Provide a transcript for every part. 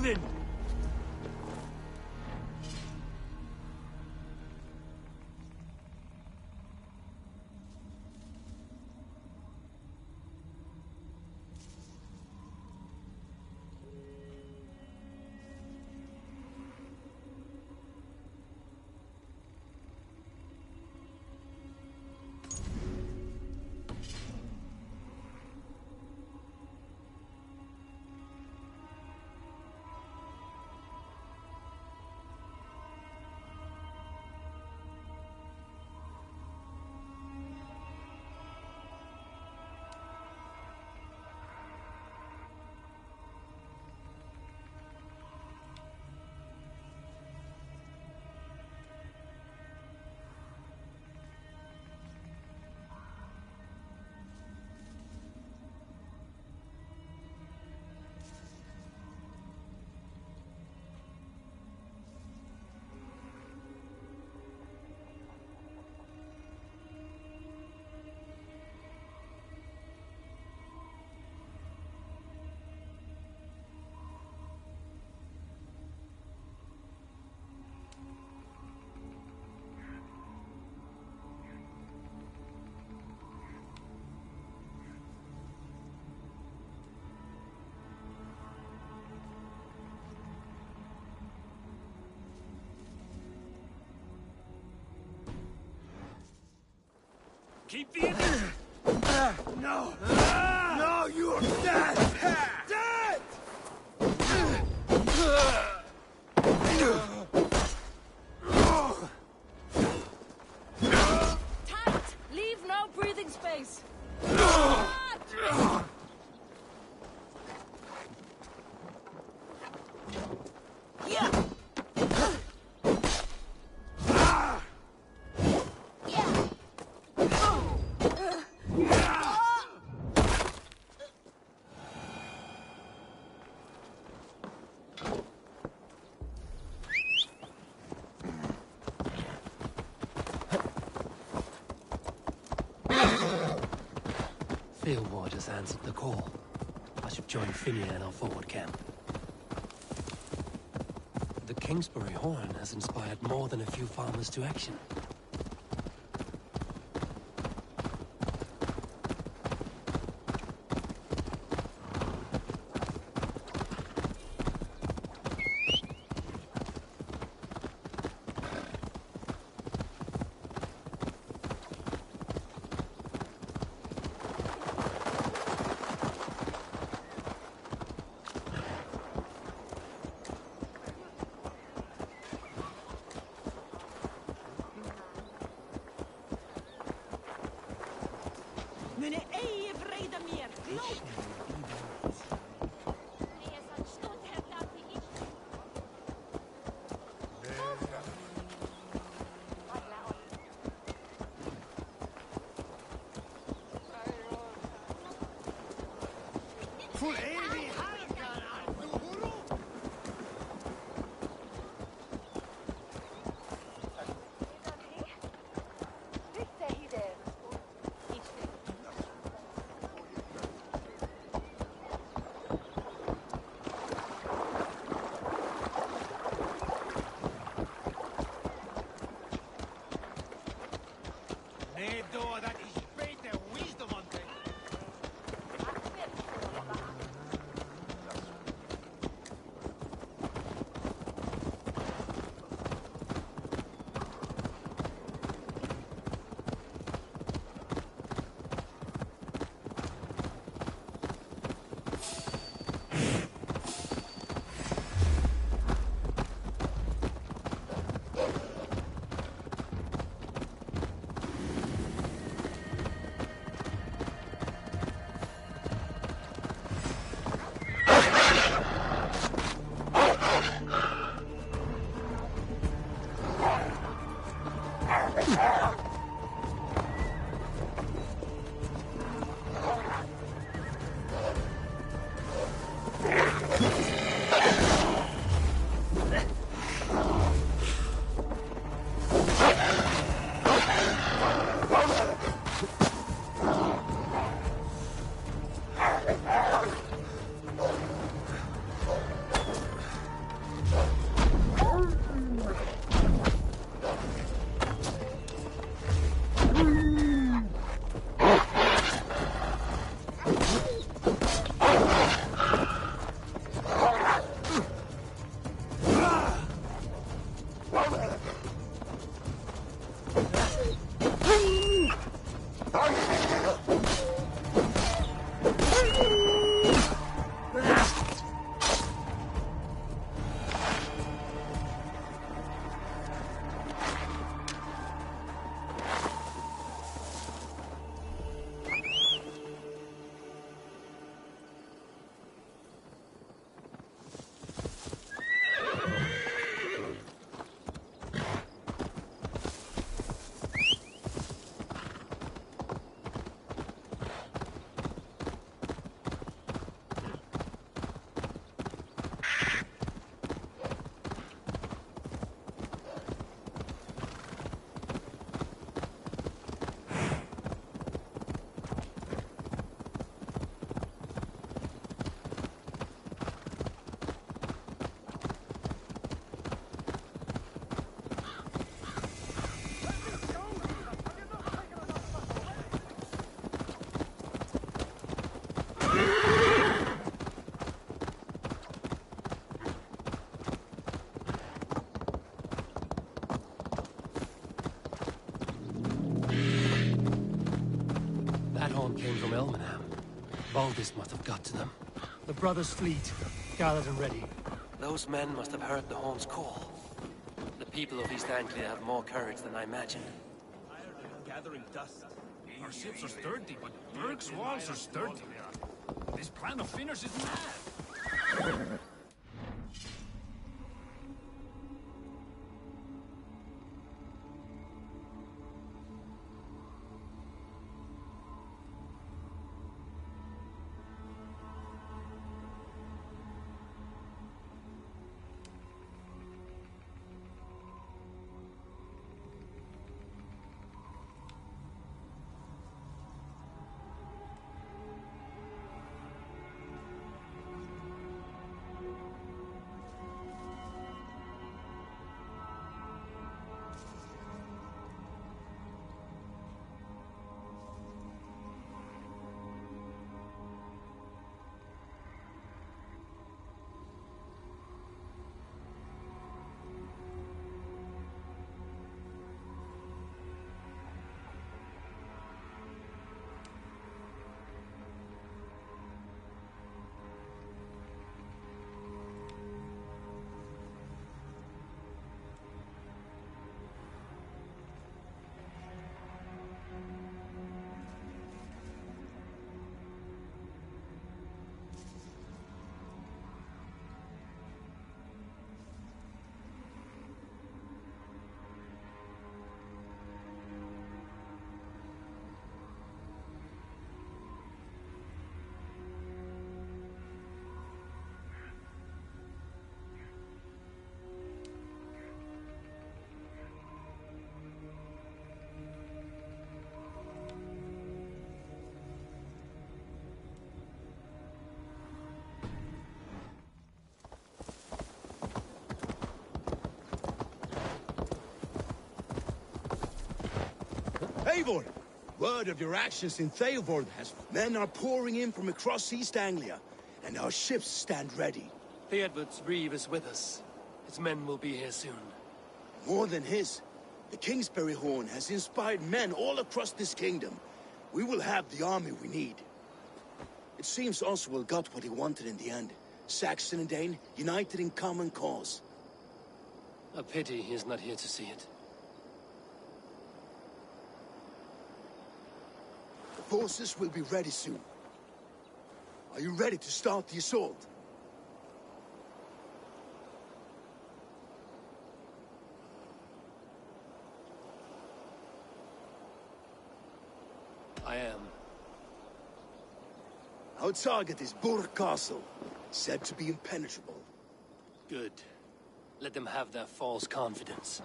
then! Keep the engine! No! No, you're dead! Dead! Tight! Leave no breathing space! Yeah! Field Warders answered the call. I should join Finia in our forward camp. The Kingsbury horn has inspired more than a few farmers to action. Meneer Eje vrede meer! Loop! Voor eeuwig halkan aan de boero! Nee, door, dat is beter wisdom on thing. came from Elmenham. Baldis must have got to them. The brothers' fleet, gathered and ready. Those men must have heard the horn's call. The people of East Anglia have more courage than I imagined. Gathering dust. Our ships are sturdy, but Berg's walls are sturdy. This plan of Finners is mad. Eivor! Word of your actions in Theodord has... Men are pouring in from across East Anglia, and our ships stand ready. Theodward's reeve is with us. His men will be here soon. More than his. The Kingsbury Horn has inspired men all across this kingdom. We will have the army we need. It seems Oswald got what he wanted in the end. Saxon and Dane, united in common cause. A pity he's not here to see it. The forces will be ready soon. Are you ready to start the assault? I am. Our target is Burg Castle, said to be impenetrable. Good. Let them have their false confidence.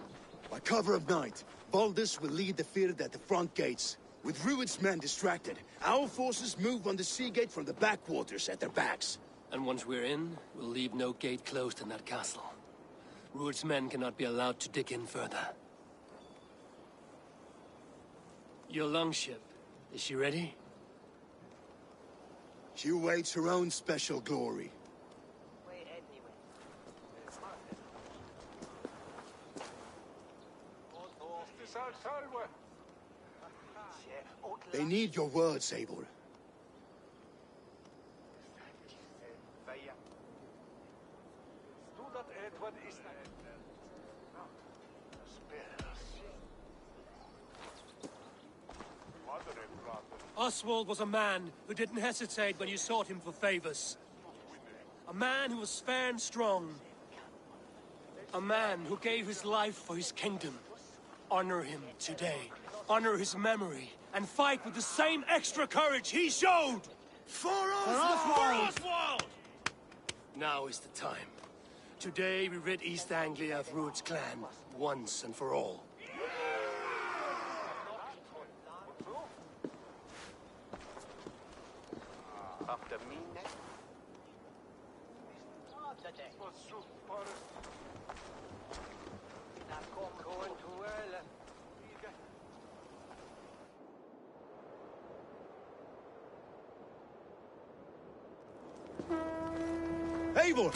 By cover of night, Baldis will lead the field at the front gates. With Rued's men distracted, our forces move on the sea gate from the backwaters at their backs. And once we're in, we'll leave no gate closed in that castle. Rued's men cannot be allowed to dig in further. Your longship, is she ready? She awaits her own special glory. They need your words, Eivor. Oswald was a man who didn't hesitate when you sought him for favors. A man who was fair and strong. A man who gave his life for his kingdom. Honor him today. Honor his memory. And fight with the same extra courage he showed! For Oswald! For Oswald! Now is the time. Today we rid East Anglia of Rued's clan, once and for all. Eivor!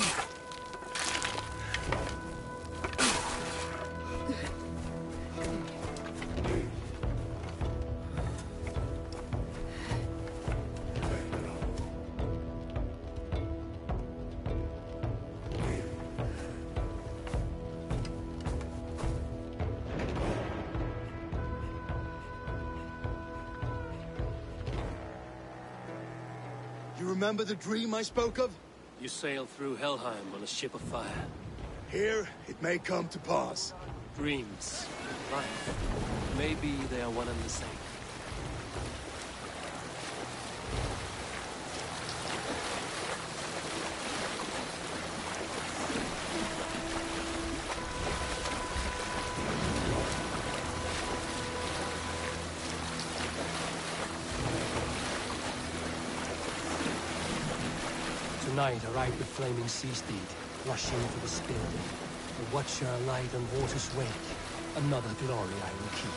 You remember the dream I spoke of? You sailed through Helheim on a ship of fire. Here, it may come to pass. Dreams, life, maybe they are one and the same. Tonight arrived the flaming sea steed, rushing to the spill. A watcher light on water's wake. Another glory I will keep.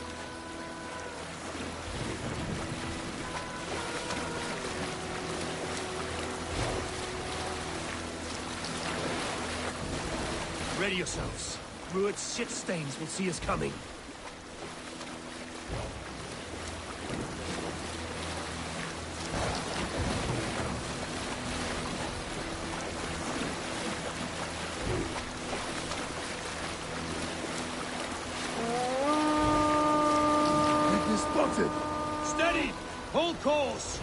Ready yourselves. Rued's shit stains will see us coming. Steady! Hold course!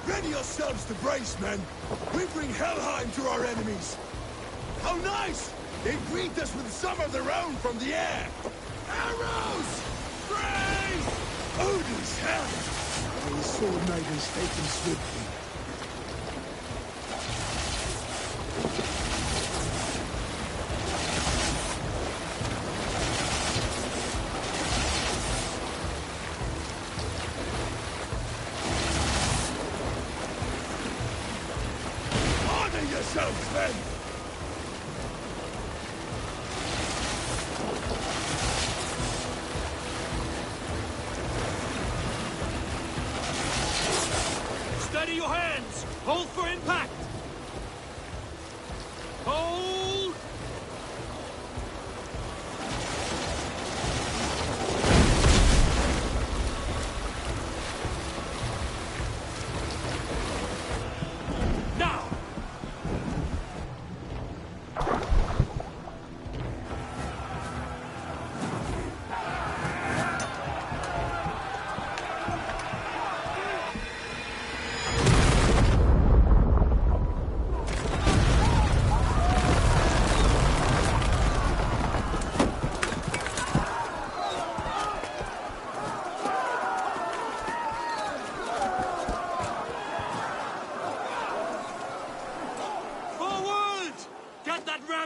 Ready yourselves to brace, men! We bring Helheim to our enemies! How nice! They greet us with some of their own from the air! Arrows! Brace! Odin's hell! The sword knight has taken swiftly. Yourselves, men! Steady your hands! Hold for impact! Hold! Now!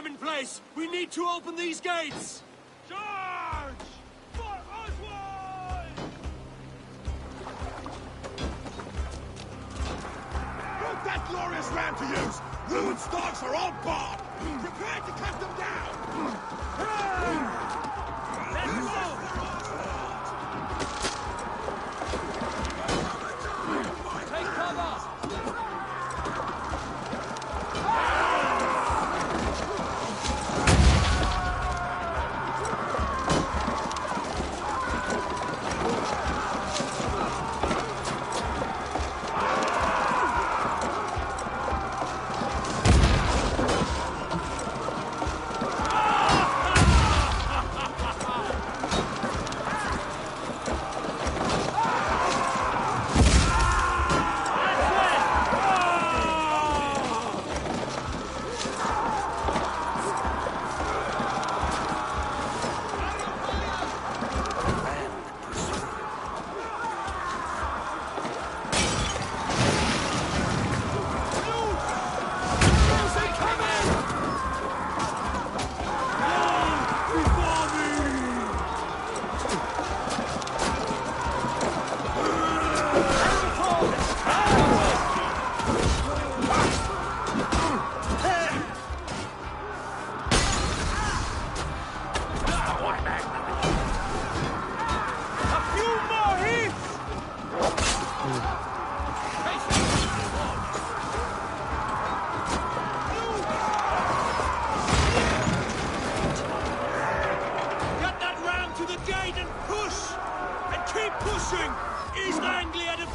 In place! We need to open these gates! Charge! For Oswald! Put that glorious ram to use! Ruined stocks are all bought! Prepare to cut them down! Let's go! Take cover!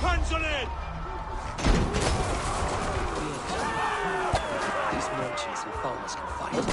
Hands on it! These merchants and farmers can fight.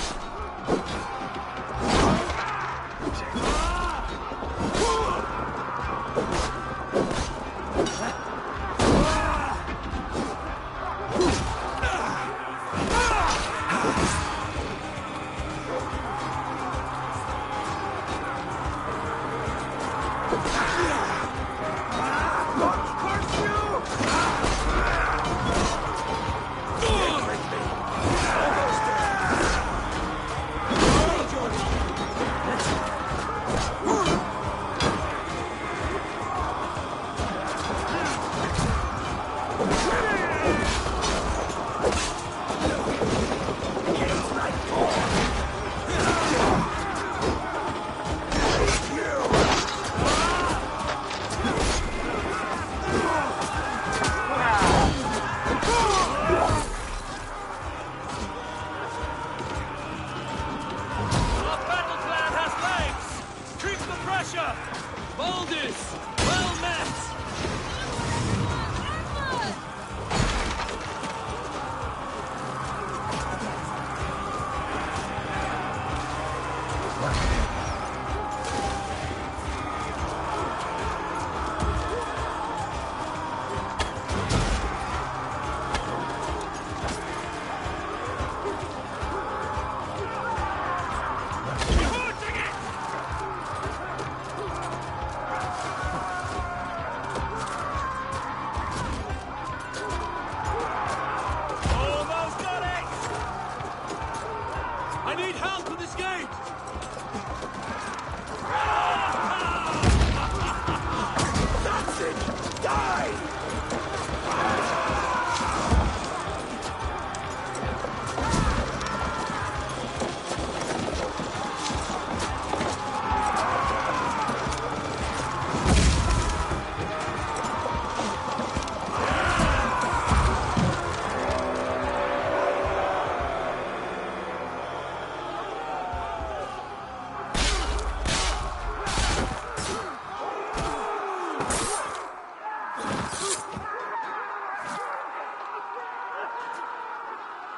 Nice! Well met! Almost got it! I need help with this gate! That's it! Die!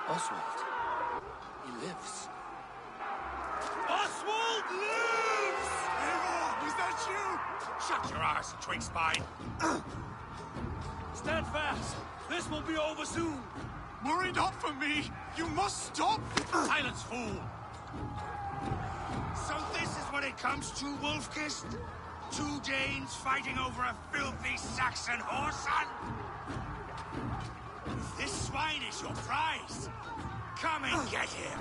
Oswald. He lives. Oswald lives! Eivor, is that you? Shut your arse, twig spine. Stand fast. This will be over soon. Worry not for me. You must stop. Silence, fool. So this is what it comes to, Wolfkist? Two Danes fighting over a filthy Saxon whoreson? If this swine is your prize, come and get him!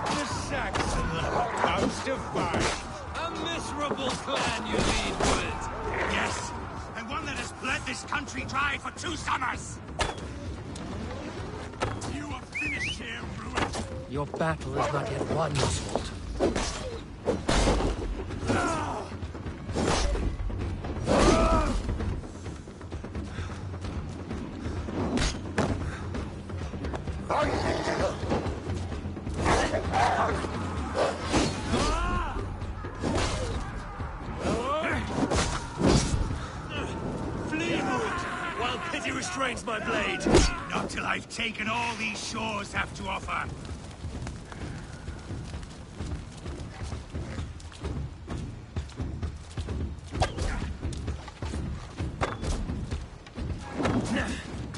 The Saxon comes to fight. A miserable clan you lead, Wood. Yes, and one that has bled this country dry for 2 summers. You are finished here, ruined. Your battle is not yet won, Oswald. Flee, Wood, while pity restrains my blade. Not till I've taken all these shores have to offer.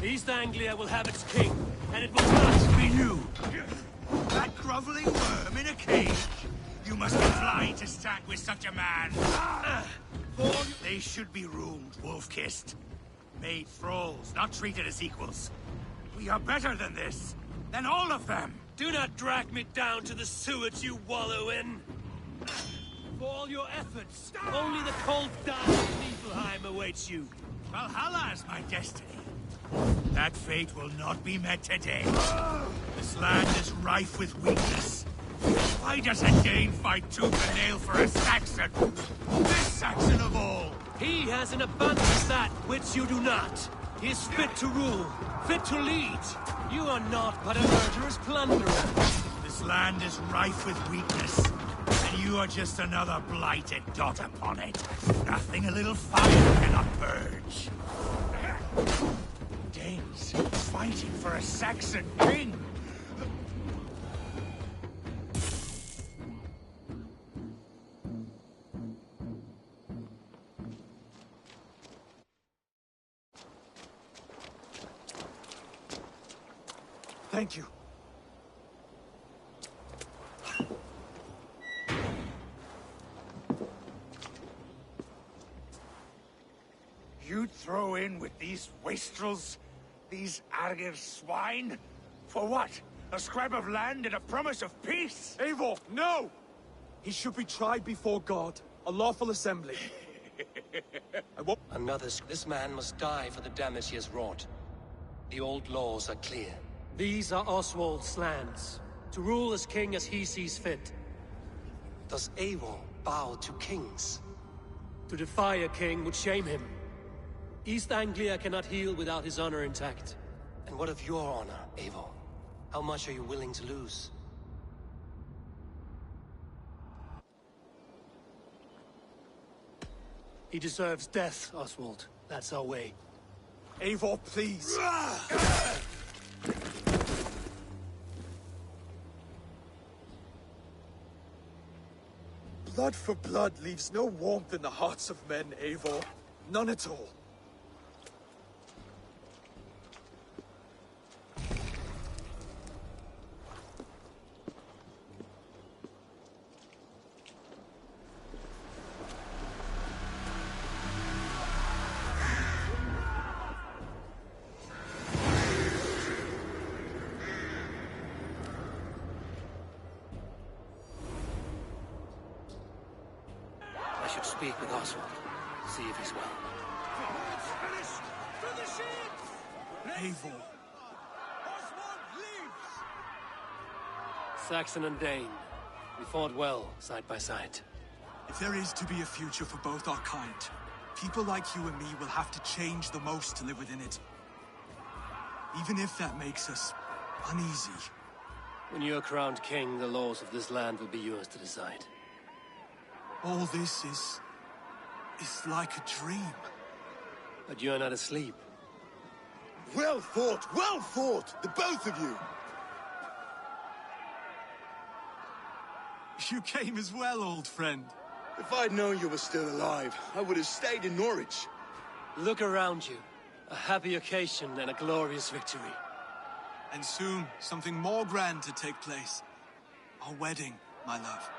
East Anglia will have its king, and it will not be you. That groveling worm in a cage? You must be blind to stand with such a man. They should be roomed, wolf-kissed. Made thralls, not treated as equals. We are better than this. Than all of them. Do not drag me down to the sewage you wallow in! For all your efforts, only the cold dark of Niflheim awaits you. Valhalla is my destiny. That fate will not be met today. This land is rife with weakness. Why does a Dane fight tooth and nail for a Saxon? This Saxon of all! He has in abundance that which you do not. He is fit to rule, fit to lead. You are not but a murderous plunderer. This land is rife with weakness, and you are just another blighted dot upon it. Nothing a little fire cannot purge. Danes fighting for a Saxon king! Thank you. You'd throw in with these wastrels? These Argir swine? For what? A scrap of land and a promise of peace? Eivor, no! He should be tried before God, a lawful assembly. This man must die for the damage he has wrought. The old laws are clear. These are Oswald's lands, to rule as king as he sees fit. Does Eivor bow to kings? To defy a king would shame him. East Anglia cannot heal without his honor intact. And what of your honor, Eivor? How much are you willing to lose? He deserves death, Oswald. That's our way. Eivor, please. Blood for blood leaves no warmth in the hearts of men, Eivor. None at all. I should speak with Oswald, see if he's well. Eivor. Saxon and Dane, we fought well, side by side. If there is to be a future for both our kind, people like you and me will have to change the most to live within it. Even if that makes us uneasy. When you're crowned king, the laws of this land will be yours to decide. All this is like a dream. But you're not asleep. Well fought, the both of you. You came as well, old friend. If I'd known you were still alive, I would have stayed in Norwich. Look around you. A happy occasion and a glorious victory. And soon, something more grand to take place. Our wedding, my love.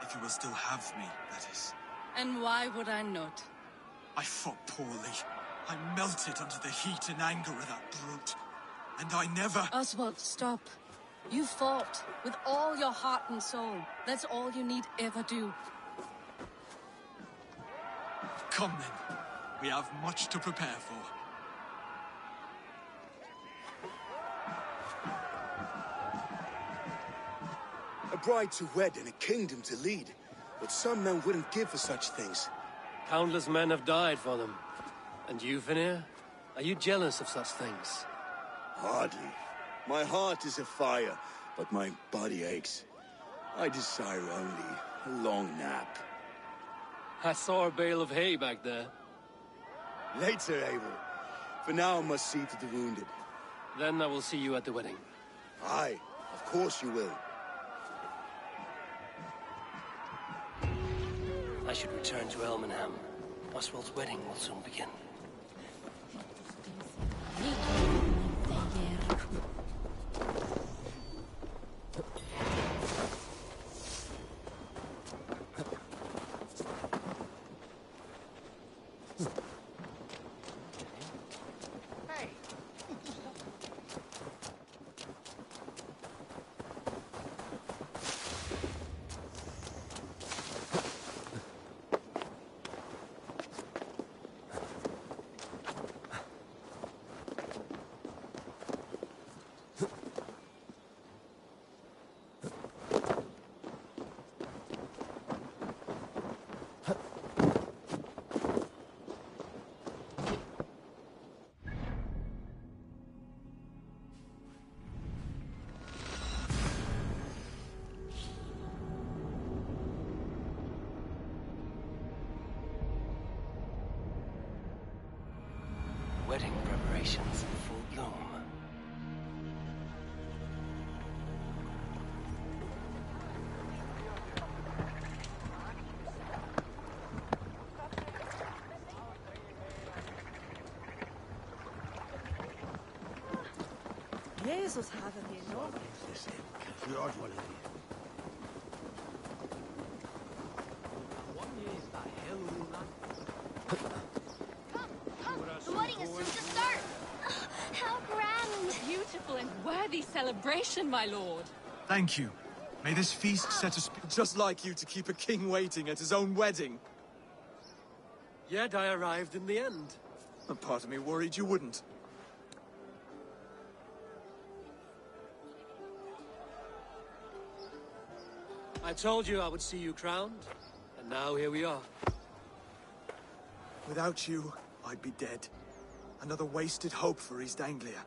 If you will still have me, that is. And why would I not? I fought poorly. I melted under the heat and anger of that brute. And I never... Oswald, stop. You fought with all your heart and soul. That's all you need ever do. Come then. We have much to prepare for. A bride to wed and a kingdom to lead. But some men wouldn't give for such things. Countless men have died for them. And you, Vanir? Are you jealous of such things? Hardly. My heart is afire, but my body aches. I desire only a long nap. I saw a bale of hay back there. Later, Abel. For now, I must see to the wounded. Then I will see you at the wedding. Aye, of course you will. I should return to Elmenham. Oswald's wedding will soon begin. Wedding preparations in full bloom. Jesus haven we nog. The wedding is soon to start! How grand! Beautiful and worthy celebration, my lord. Thank you. May this feast set us... Just like you to keep a king waiting at his own wedding. Yet I arrived in the end. A part of me worried you wouldn't. I told you I would see you crowned, and now here we are. Without you, I'd be dead. Another wasted hope for East Anglia.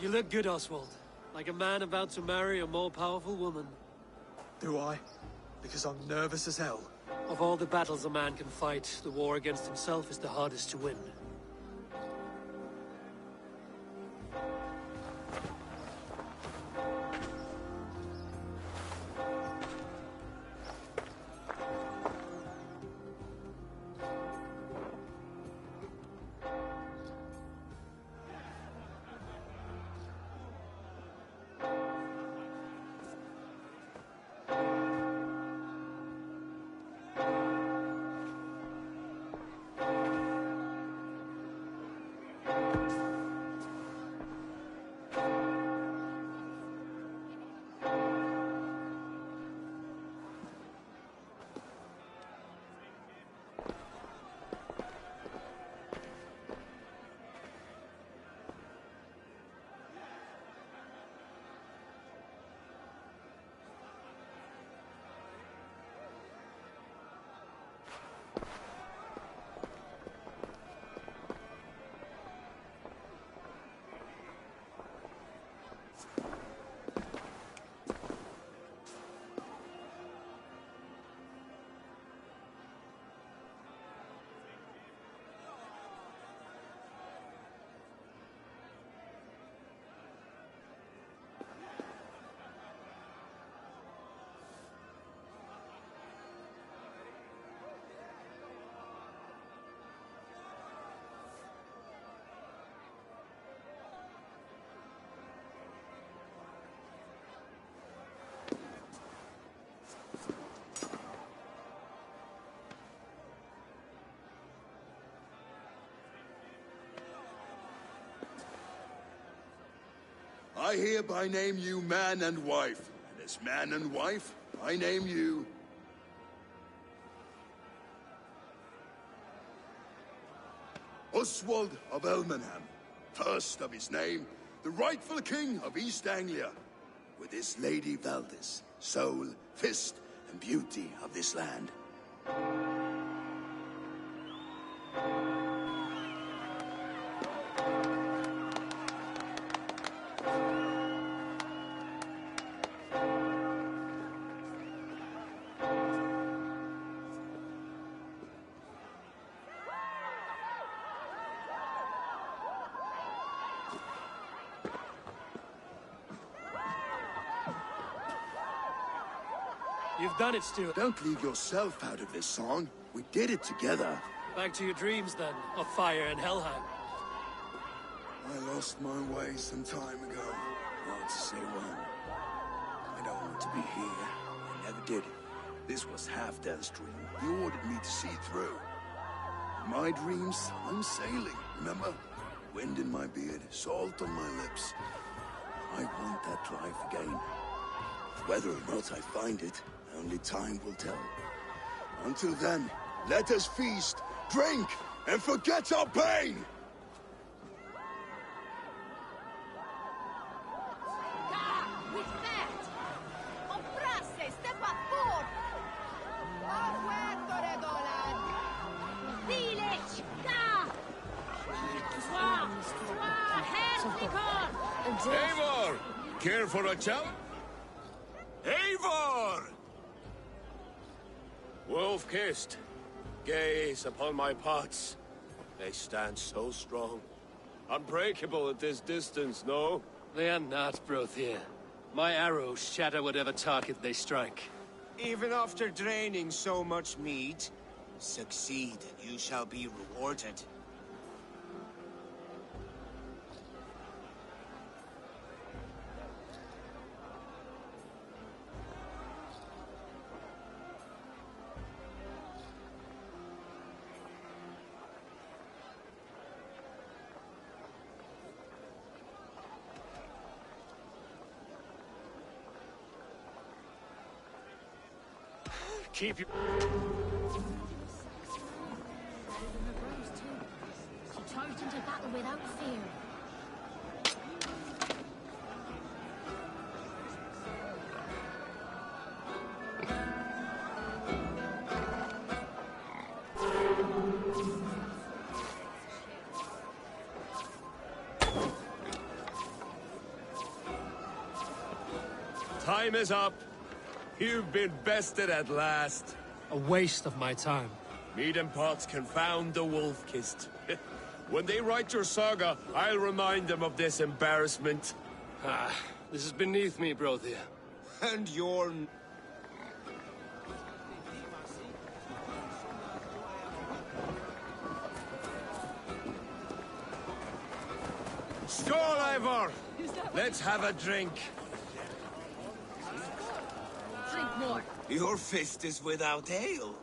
You look good, Oswald. Like a man about to marry a more powerful woman. Do I? Because I'm nervous as hell. Of all the battles a man can fight, the war against himself is the hardest to win. I hereby name you man and wife, and as man and wife, I name you... Oswald of Elmenham, first of his name, the rightful king of East Anglia, with his lady Valdis, soul, fist, and beauty of this land. You've done it, Stuart. Don't leave yourself out of this song. We did it together. Back to your dreams, then, of fire and Helheim. I lost my way some time ago. Hard to say when. I don't want to be here. I never did. This was Halfdan's dream. He ordered me to see through. In my dreams, I'm sailing, remember? Wind in my beard, salt on my lips. I want that life again. Whether or not I find it, only time will tell. Until then, let us feast, drink, and forget our pain! Eivor! Care for a challenge? Eivor! Wolf-kissed. Gaze upon my pots. They stand so strong. Unbreakable at this distance, no? They are not, Brothir. My arrows shatter whatever target they strike. Even after draining so much mead, succeed and you shall be rewarded. Keep you. She charged into battle without fear. Time is up. You've been bested at last. A waste of my time. Mead and pots confound the wolf-kissed. When they write your saga, I'll remind them of this embarrassment. Ah, this is beneath me, Brothir. And your... Skål, Ivor! Let's have a drink. Drink more. Your fist is without ale.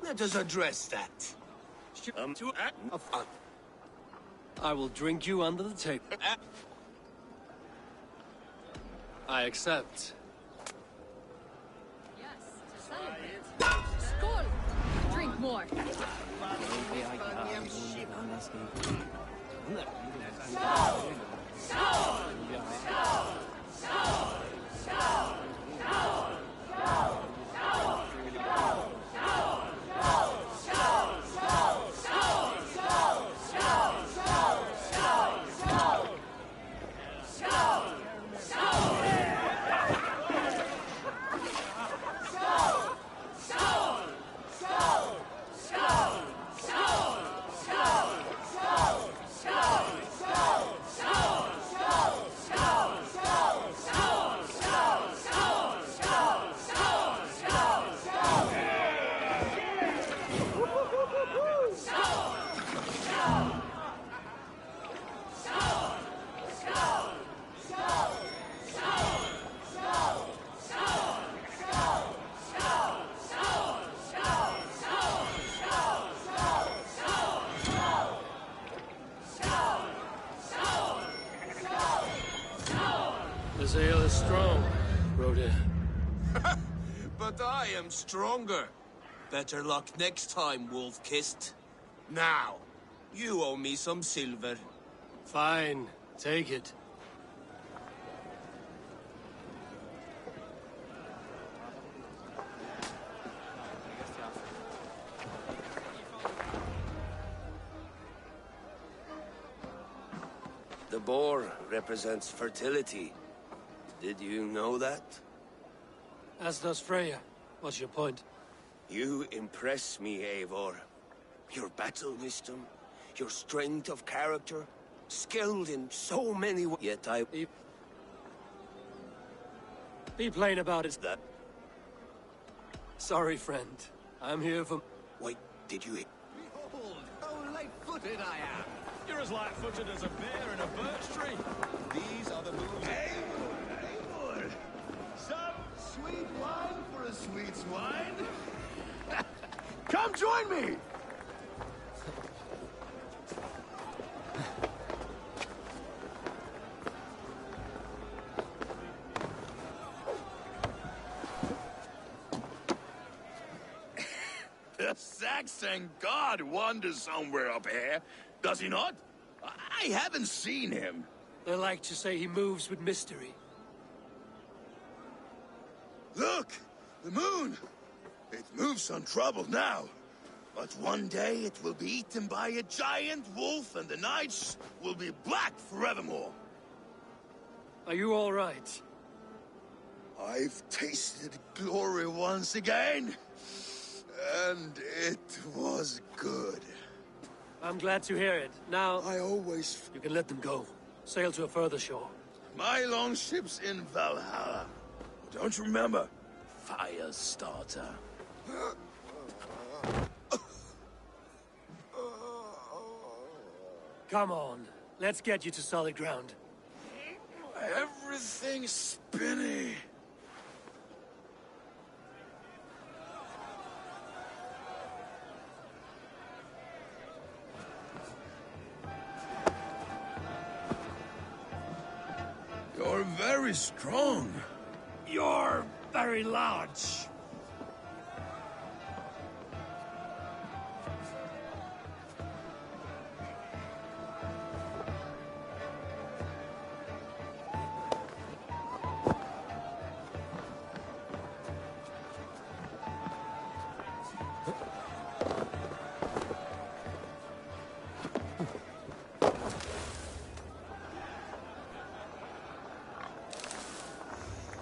Let us address that. I will drink you under the table. I accept. Yes, to celebrate. Skål! Drink more. This ale is strong, Brothir. But I am stronger. Better luck next time, wolf-kissed. Now, you owe me some silver. Fine, take it. The boar represents fertility. Did you know that? As does Freya. What's your point? You impress me, Eivor. Your battle wisdom, your strength of character, skilled in so many ways. Yet I... Be plain about it. That... Sorry, friend. I'm here for... Wait, did you... Behold, how light-footed I am. You're as light-footed as a bear in a birch tree. These are the moves... Eivor! Some sweet wine for a sweet swine? Come join me! The Saxon god wanders somewhere up here, does he not? I haven't seen him. They like to say he moves with mystery. Look! The moon! It moves untroubled now. But one day it will be eaten by a giant wolf and the nights will be black forevermore. Are you all right? I've tasted glory once again. And it was good. I'm glad to hear it. Now, I always... you can let them go. Sail to a further shore. My longship's in Valhalla. Don't you remember? Fire starter. Come on. Let's get you to solid ground. Everything's spinny. You're very strong. You're very large.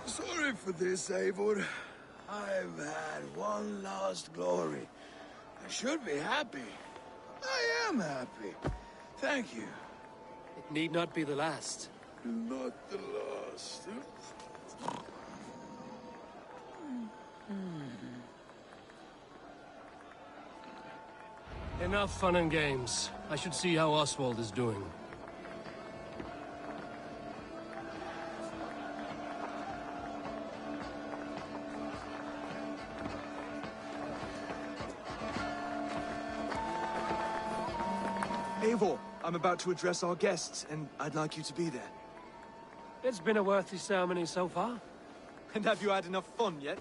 Sorry for this, Eivor. I've had one last glory. I should be happy. I am happy. Thank you. It need not be the last. Not the last. Enough fun and games. I should see how Oswald is doing. Eivor, I'm about to address our guests, and I'd like you to be there. It's been a worthy ceremony so far. And have you had enough fun yet?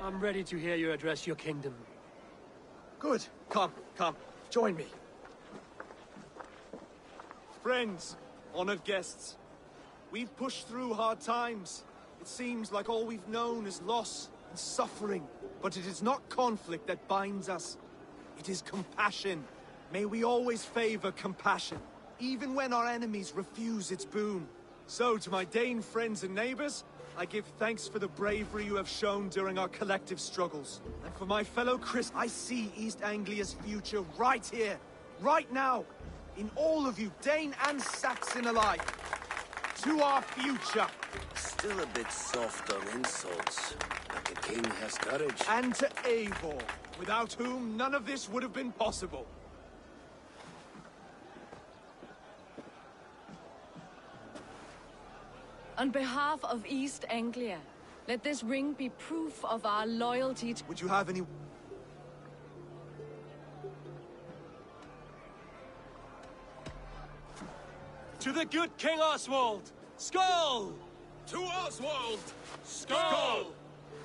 I'm ready to hear you address your kingdom. Good. Come, join me. Friends, honored guests, we've pushed through hard times. It seems like all we've known is loss and suffering. But it is not conflict that binds us. It is compassion. May we always favor compassion, even when our enemies refuse its boon. So, to my Dane friends and neighbors, I give thanks for the bravery you have shown during our collective struggles. And for my fellow Chris, I see East Anglia's future right here, right now, in all of you, Dane and Saxon alike. To our future. Still a bit soft on insults, but the king has courage. And to Eivor, without whom none of this would have been possible. On behalf of East Anglia, let this ring be proof of our loyalty to— Would you have any— To the good King Oswald! Skull! To Oswald! Skull!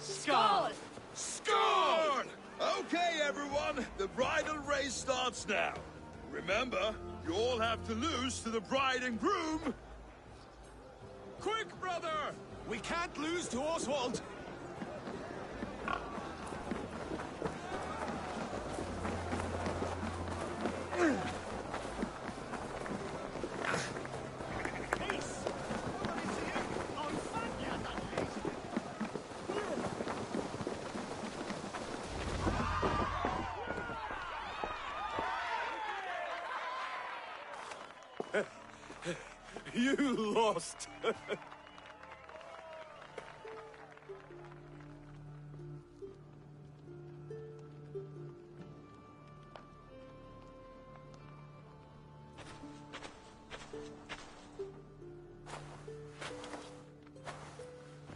Skull! Score! Okay, everyone, the bridal race starts now. Remember, you all have to lose to the bride and groom. Quick, brother! We can't lose to Oswald! You lost!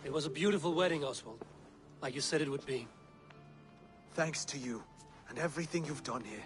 It was a beautiful wedding, Oswald. Like you said it would be. Thanks to you, and everything you've done here.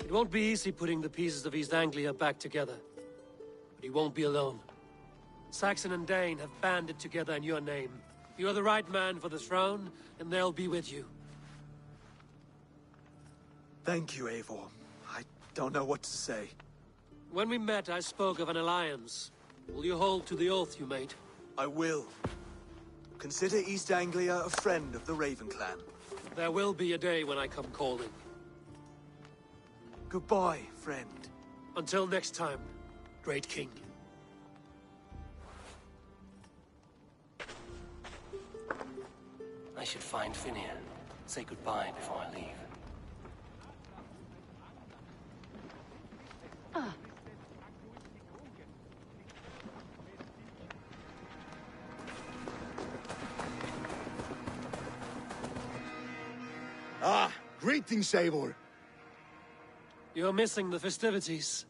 It won't be easy putting the pieces of East Anglia back together. But he won't be alone. Saxon and Dane have banded together in your name. You're the right man for the throne, and they'll be with you. Thank you, Eivor. I don't know what to say. When we met, I spoke of an alliance. Will you hold to the oath you made? I will. Consider East Anglia a friend of the Raven clan. There will be a day when I come calling. Goodbye, friend. Until next time, great king. I should find Finir. Say goodbye before I leave. Ah, greetings, Eivor. You're missing the festivities.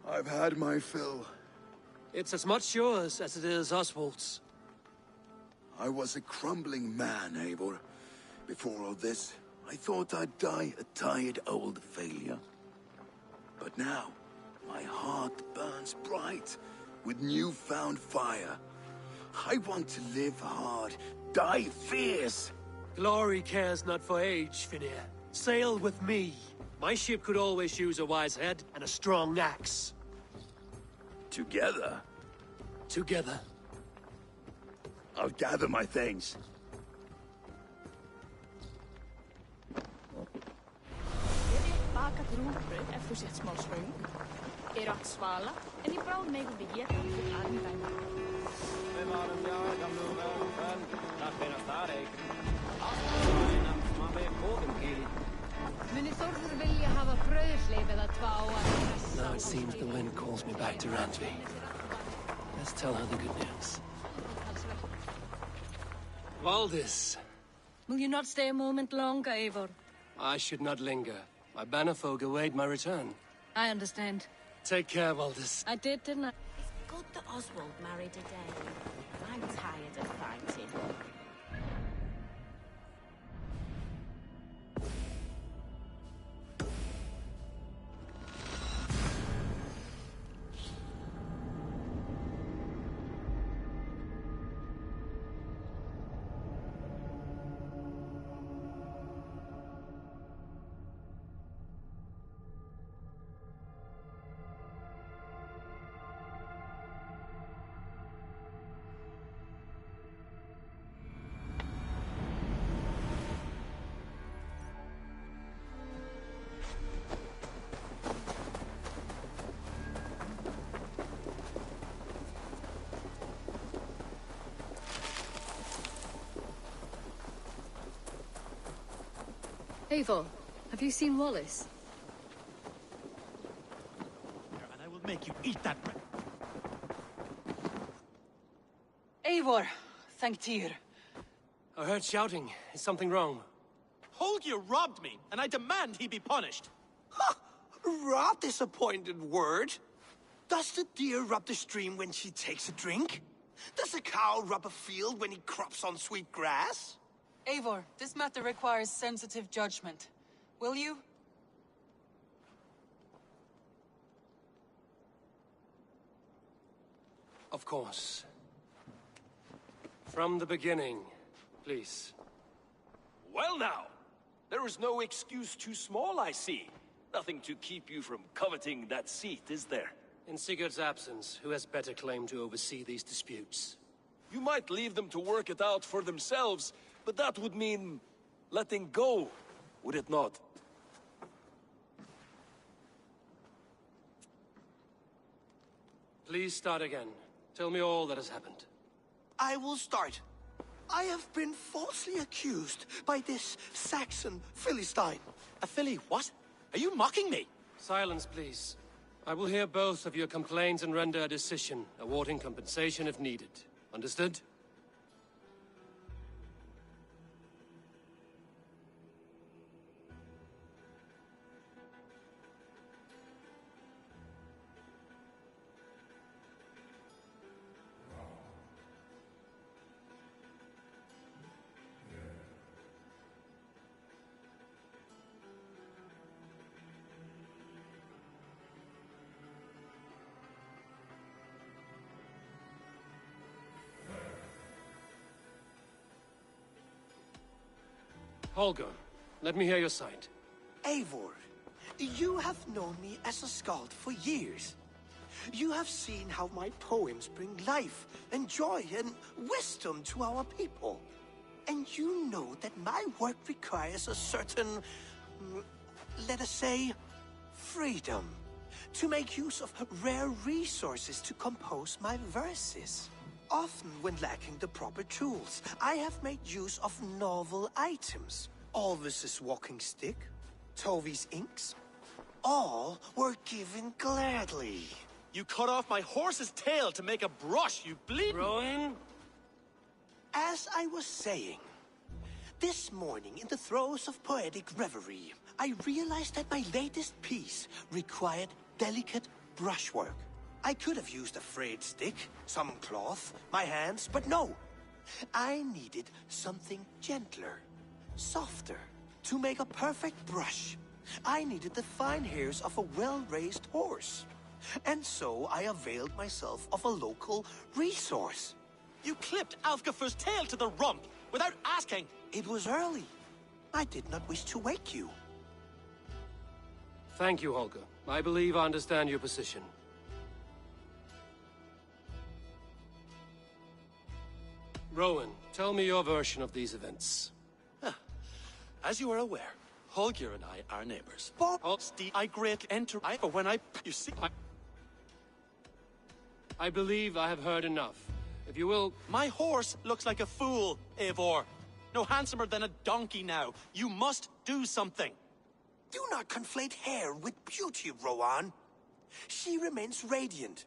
I've had my fill. It's as much yours as it is Oswald's. I was a crumbling man, Eivor. Before all this, I thought I'd die a tired old failure. But now, my heart burns bright with newfound fire. I want to live hard, die fierce. Glory cares not for age, Finir. Sail with me. My ship could always use a wise head and a strong axe. Together? Together. I'll gather my things. Baka grúnbrauð ef þú sett smá svöng. Átt svala, en í bráð megum við éta fyrir armi dæma. Við varum jaga mjög það finnast þar Muni Þórður vilja hafa brauðhleif eða tvá að pressa. Now it seems the wind calls me back to Randvi. Let's tell her the good news. Valdis. Will you not stay a moment longer, Eivor? I should not linger. My bannerfolk await my return. I understand. Take care, Valdis. I did, didn't I? It's good that Oswald married a Dane. I'm tired of fighting. Eivor, have you seen Wallace? And I will make you eat that bread. Eivor, thank Tyr. I heard shouting. Is something wrong? Holger robbed me, and I demand he be punished. Rot disappointed word. Does the deer rub the stream when she takes a drink? Does a cow rub a field when he crops on sweet grass? Eivor, this matter requires sensitive judgment. Will you? Of course. From the beginning, please. Well now, there is no excuse too small, I see. Nothing to keep you from coveting that seat, is there? In Sigurd's absence, who has better claim to oversee these disputes? You might leave them to work it out for themselves, but that would mean letting go, would it not? Please start again. Tell me all that has happened. I will start. I have been falsely accused by this Saxon Philistine. A Philly what? Are you mocking me? Silence, please. I will hear both of your complaints and render a decision, awarding compensation if needed. Understood? Holger, let me hear your side. Eivor, you have known me as a skald for years. You have seen how my poems bring life and joy and wisdom to our people. And you know that my work requires a certain, let us say, freedom. To make use of rare resources to compose my verses. Often when lacking the proper tools, I have made use of novel items. Alvis's walking stick, Tovi's inks. All were given gladly. You cut off my horse's tail to make a brush, you bleed. Rowan? As I was saying, this morning in the throes of poetic reverie, I realized that my latest piece required delicate brushwork. I could have used a frayed stick, some cloth, my hands, but no. I needed something gentler, softer. To make a perfect brush, I needed the fine hairs of a well-raised horse. And so I availed myself of a local resource. You clipped Alfgafur's tail to the rump without asking. It was early. I did not wish to wake you. Thank you, Holger. I believe I understand your position. Rowan, tell me your version of these events. As you are aware, Holger and I are neighbors. I greatly enter when you see. I believe I have heard enough. If you will... My horse looks like a fool, Eivor. No handsomer than a donkey now. You must do something. Do not conflate hair with beauty, Rowan. She remains radiant.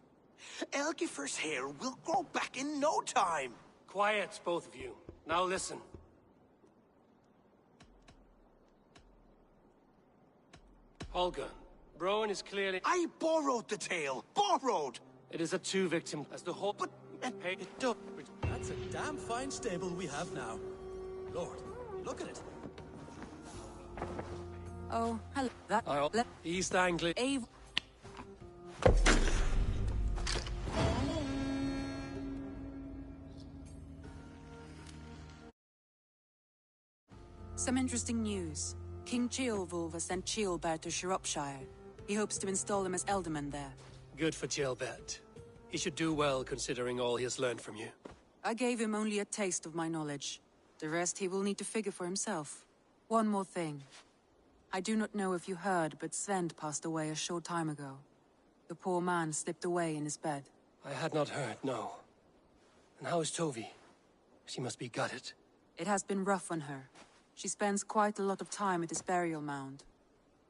Elgifer's hair will grow back in no time. Quiet, both of you. Now listen. Holger, Rowan is clearly... I borrowed the tail. Borrowed! It is a two-victim as the whole... But... That's a damn fine stable we have now. Lord, look at it. Oh, hello. East Anglia... Some interesting news. King Ceolwulf has sent Ceolbert to Shropshire. He hopes to install him as Elderman there. Good for Ceolbert. He should do well considering all he has learned from you. I gave him only a taste of my knowledge. The rest he will need to figure for himself. One more thing. I do not know if you heard, but Svend passed away a short time ago. The poor man slipped away in his bed. I had not heard, no. And how is Tovi? She must be gutted. It has been rough on her. She spends quite a lot of time at his burial mound.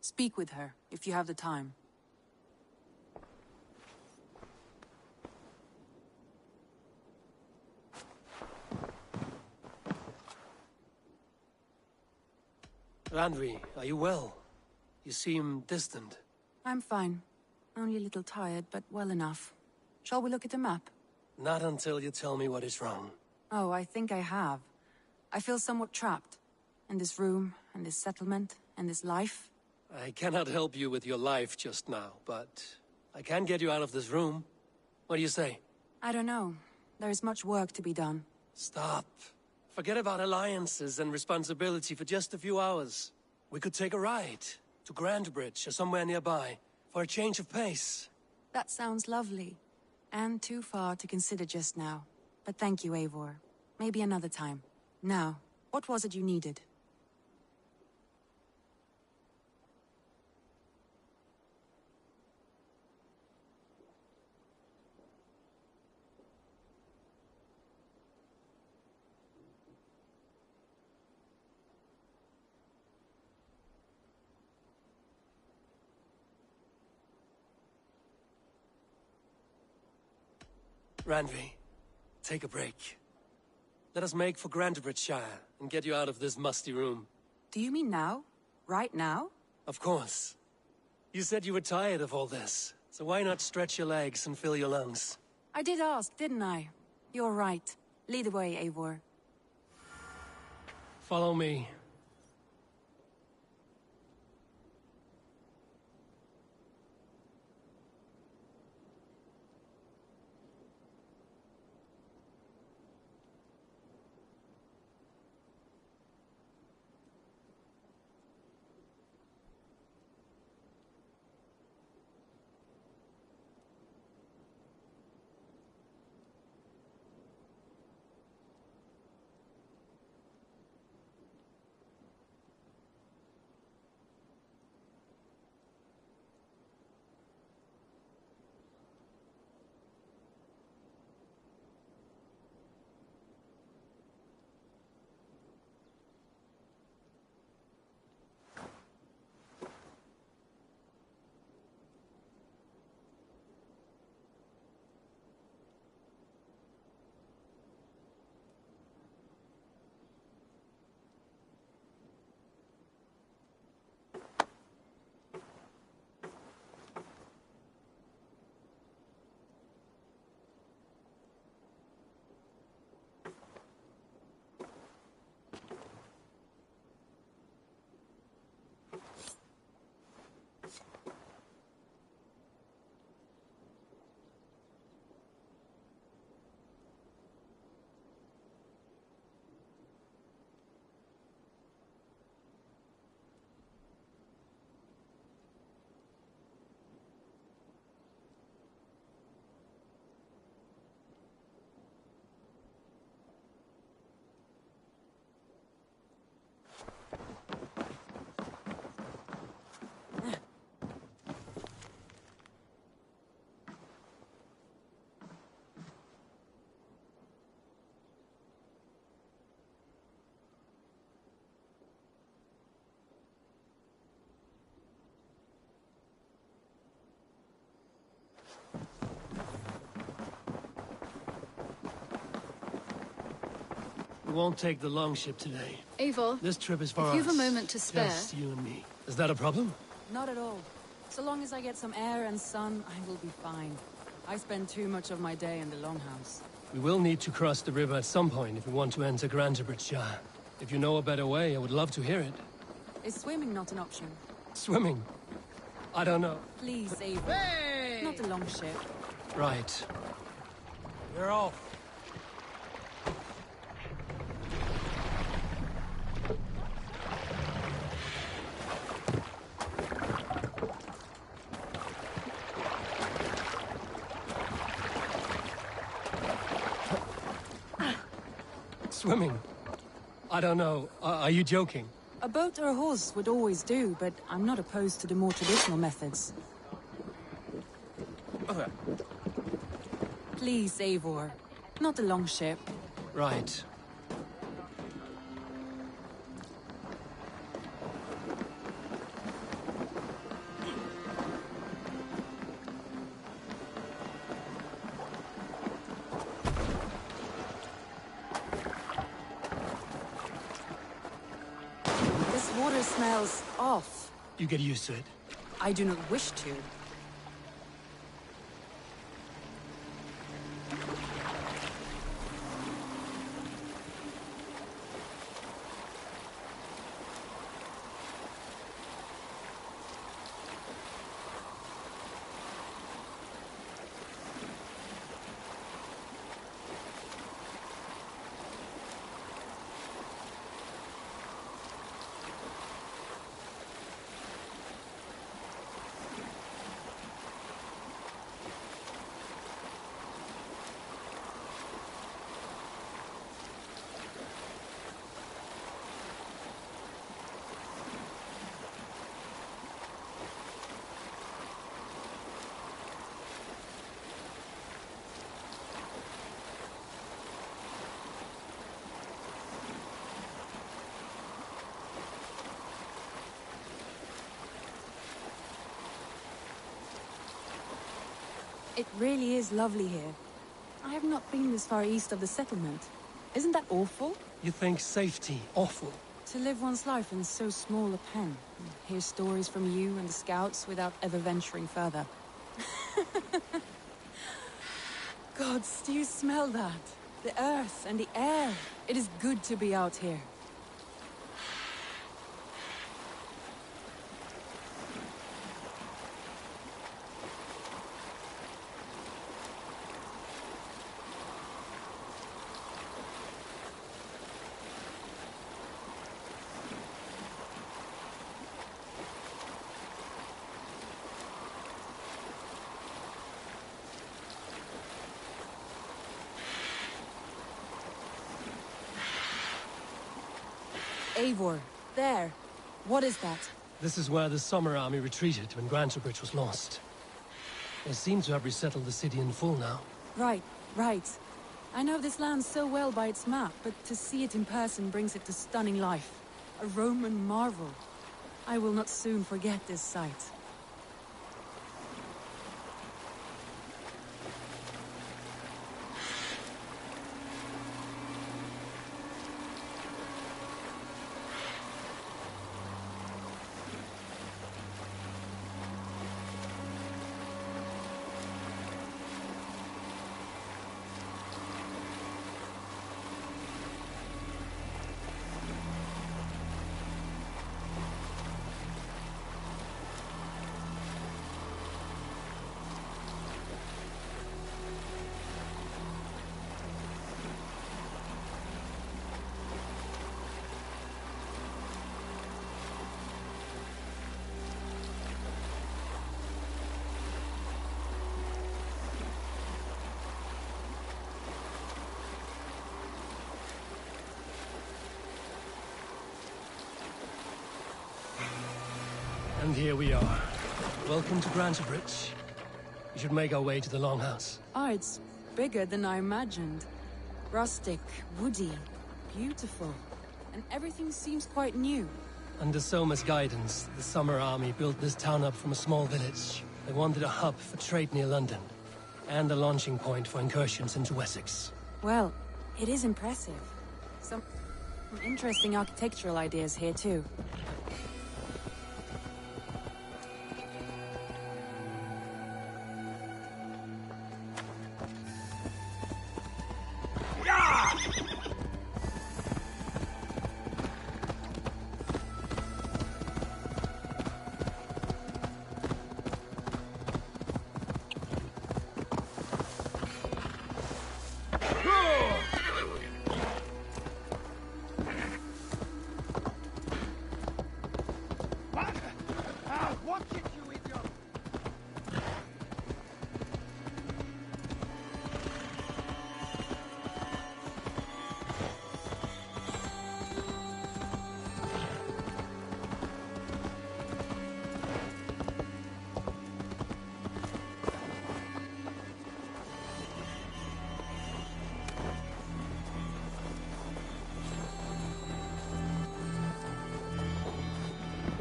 Speak with her, if you have the time. Randvi, are you well? You seem distant. I'm fine. Only a little tired, but well enough. Shall we look at the map? Not until you tell me what is wrong. Oh, I think I have. I feel somewhat trapped. In this room, and this settlement, and this life. I cannot help you with your life just now, but I can get you out of this room. What do you say? I don't know. There is much work to be done. Stop. Forget about alliances and responsibility for just a few hours. We could take a ride to Grandbridge or somewhere nearby for a change of pace. That sounds lovely. And too far to consider just now. But thank you, Eivor. Maybe another time. Now, what was it you needed? Randvi, take a break. Let us make for Grandbridgeshire and get you out of this musty room. Do you mean now? Right now? Of course. You said you were tired of all this, so why not stretch your legs and fill your lungs? I did ask, didn't I? You're right. Lead the way, Eivor. Follow me. We won't take the longship today. Eivor, This trip is for us. if you've a moment to spare... Just you and me. Is that a problem? Not at all. So long as I get some air and sun, I will be fine. I spend too much of my day in the Longhouse. We will need to cross the river at some point if we want to enter Grantebridge. If you know a better way, I would love to hear it. Is swimming not an option? Swimming? I don't know. Please, Eivor. Hey! Not the longship. Right. You're off. Swimming? I don't know. Are you joking? A boat or a horse would always do, but I'm not opposed to the more traditional methods. Okay. Please, Eivor. Not the longship. Right. This water smells off. You get used to it. I do not wish to. It really is lovely here. I have not been this far east of the settlement. Isn't that awful? You think safety awful? To live one's life in so small a pen. Hear stories from you and the scouts without ever venturing further. Gods, do you smell that? The earth and the air. It is good to be out here. Eivor, there. What is that? This is where the Summer Army retreated when Grantebridge was lost. They seem to have resettled the city in full now. Right, right. I know this land so well by its map, but to see it in person brings it to stunning life. A Roman marvel. I will not soon forget this sight. And here we are. Welcome to Grantebridge. We should make our way to the Longhouse. Ah, it's bigger than I imagined. Rustic, woody, beautiful. And everything seems quite new. Under Soma's guidance, the Summer Army built this town up from a small village. They wanted a hub for trade near London, and a launching point for incursions into Wessex. Well, it is impressive. Some interesting architectural ideas here, too.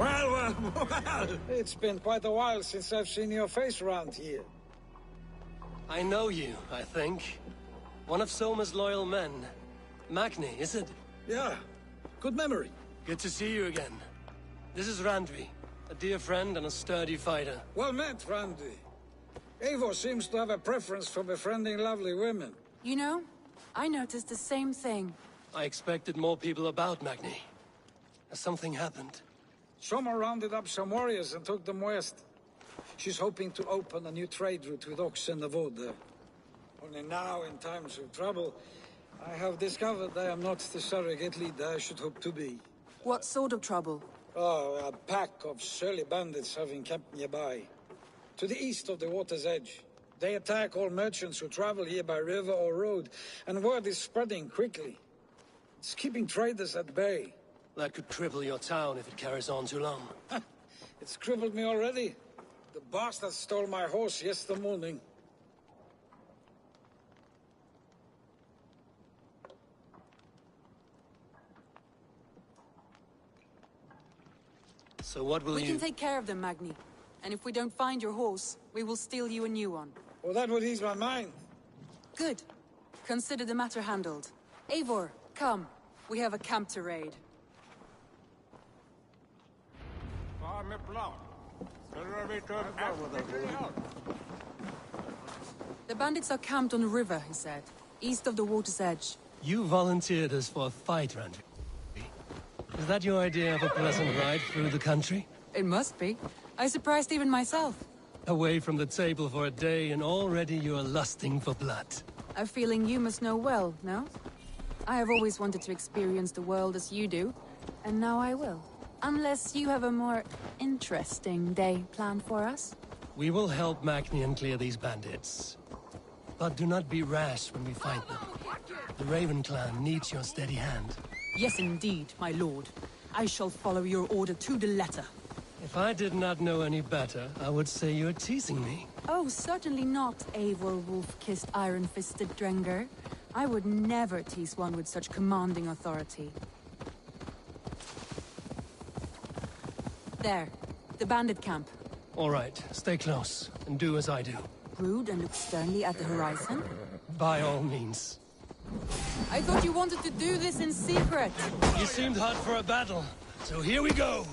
Well, it's been quite a while since I've seen your face around here. I know you, I think. One of Soma's loyal men. Magni, is it? Yeah, good memory. Good to see you again. This is Randvi, a dear friend and a sturdy fighter. Well met, Randy. Eivor seems to have a preference for befriending lovely women. You know, I noticed the same thing. I expected more people about Magni. Has something happened? Soma rounded up some warriors and took them west. She's hoping to open a new trade route with Ox and the Wood there. Only now, in times of trouble, I have discovered I am not the surrogate leader I should hope to be. What sort of trouble? Oh, a pack of surly bandits have encamped nearby. To the east of the water's edge. They attack all merchants who travel here by river or road, and word is spreading quickly. It's keeping traders at bay. That could cripple your town if it carries on too long. It's crippled me already. The bastard stole my horse yesterday morning. So what will We can take care of them, Magni. And if we don't find your horse, we will steal you a new one. Well, that would ease my mind. Good. Consider the matter handled. Eivor, come. We have a camp to raid. The bandits are camped on the river, he said. East of the water's edge. You volunteered us for a fight, Randvi. Is that your idea of a pleasant ride through the country? It must be. I surprised even myself. Away from the table for a day and already you're lusting for blood. A feeling you must know well, no? I have always wanted to experience the world as you do, and now I will. Unless you have a more interesting day planned for us? We will help Magni clear these bandits. But do not be rash when we fight them. The Raven clan needs your steady hand. Yes, indeed, my lord. I shall follow your order to the letter. If I did not know any better, I would say you're teasing me. Oh, certainly not, Eivor wolf-kissed iron-fisted Drenger. I would never tease one with such commanding authority. There, the bandit camp. All right, stay close, and do as I do. Brood and look sternly at the horizon? By all means. I thought you wanted to do this in secret. You seemed hot for a battle, so here we go.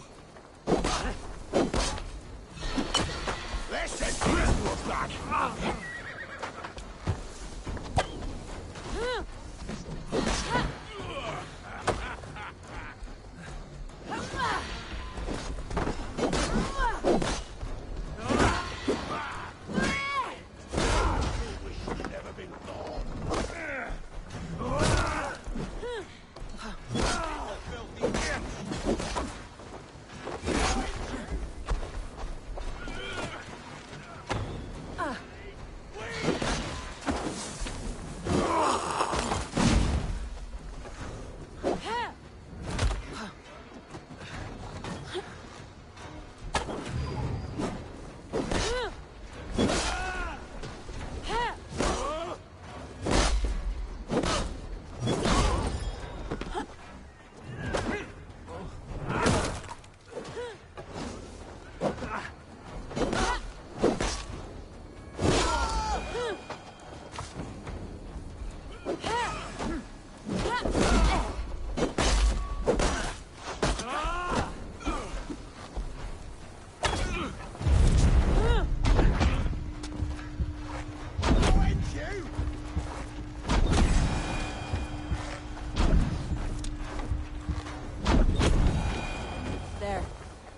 Let's just look back.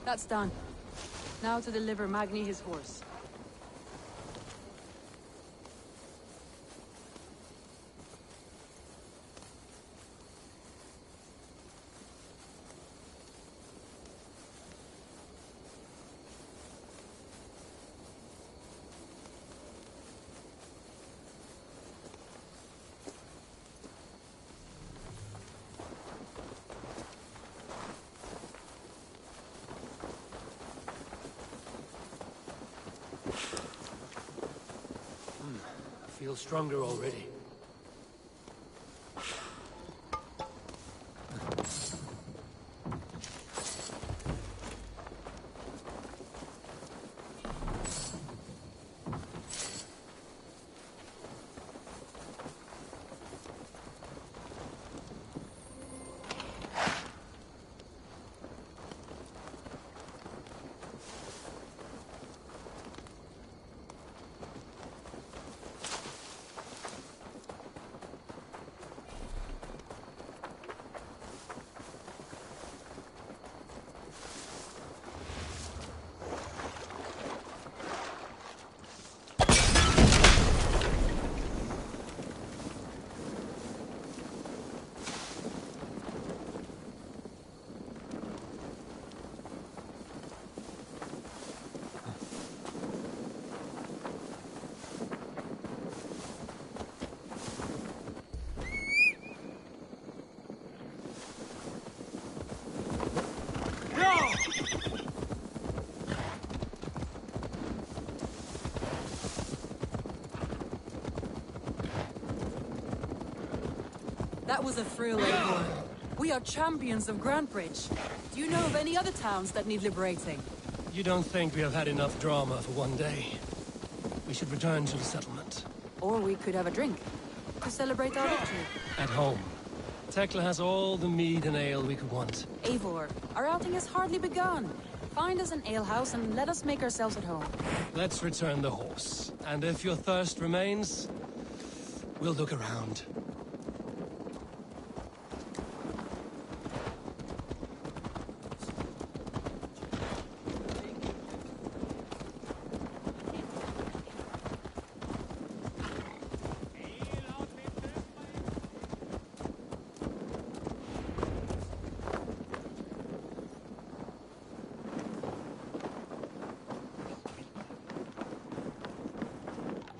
That's done. Now to deliver Magni his horse. I feel stronger already. That was a thrill, Eivor. We are champions of Grantebridge. Do you know of any other towns that need liberating? You don't think we have had enough drama for one day? We should return to the settlement. Or we could have a drink to celebrate our victory. At home. Tekla has all the mead and ale we could want. Eivor, our outing has hardly begun. Find us an alehouse and let us make ourselves at home. Let's return the horse. And if your thirst remains, we'll look around.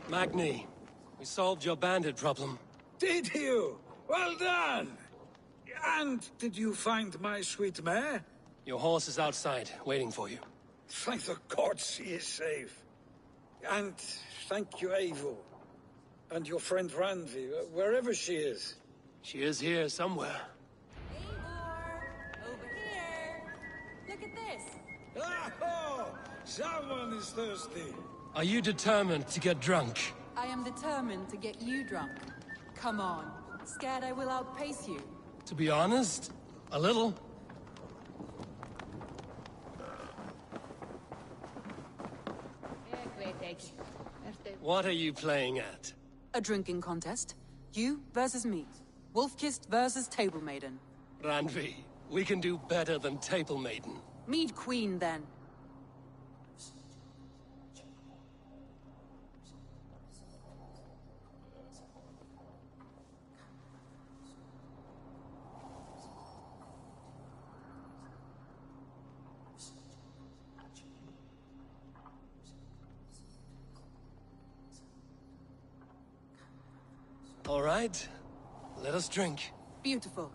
Magni, we solved your bandit problem. Did you? Well done! And did you find my sweet mare? Your horse is outside, waiting for you. Thank the gods she is safe. And thank you, Eivor. And your friend Randvi, wherever she is. She is here somewhere. Eivor! Over here! Look at this! Oh! Someone is thirsty. Are you determined to get drunk? I am determined to get you drunk. Come on. Scared I will outpace you? To be honest, a little. What are you playing at? A drinking contest. You versus me. Wolf-kissed versus Table Maiden. Randvi, we can do better than Table Maiden. Mead Queen, then. All right, let us drink. Beautiful.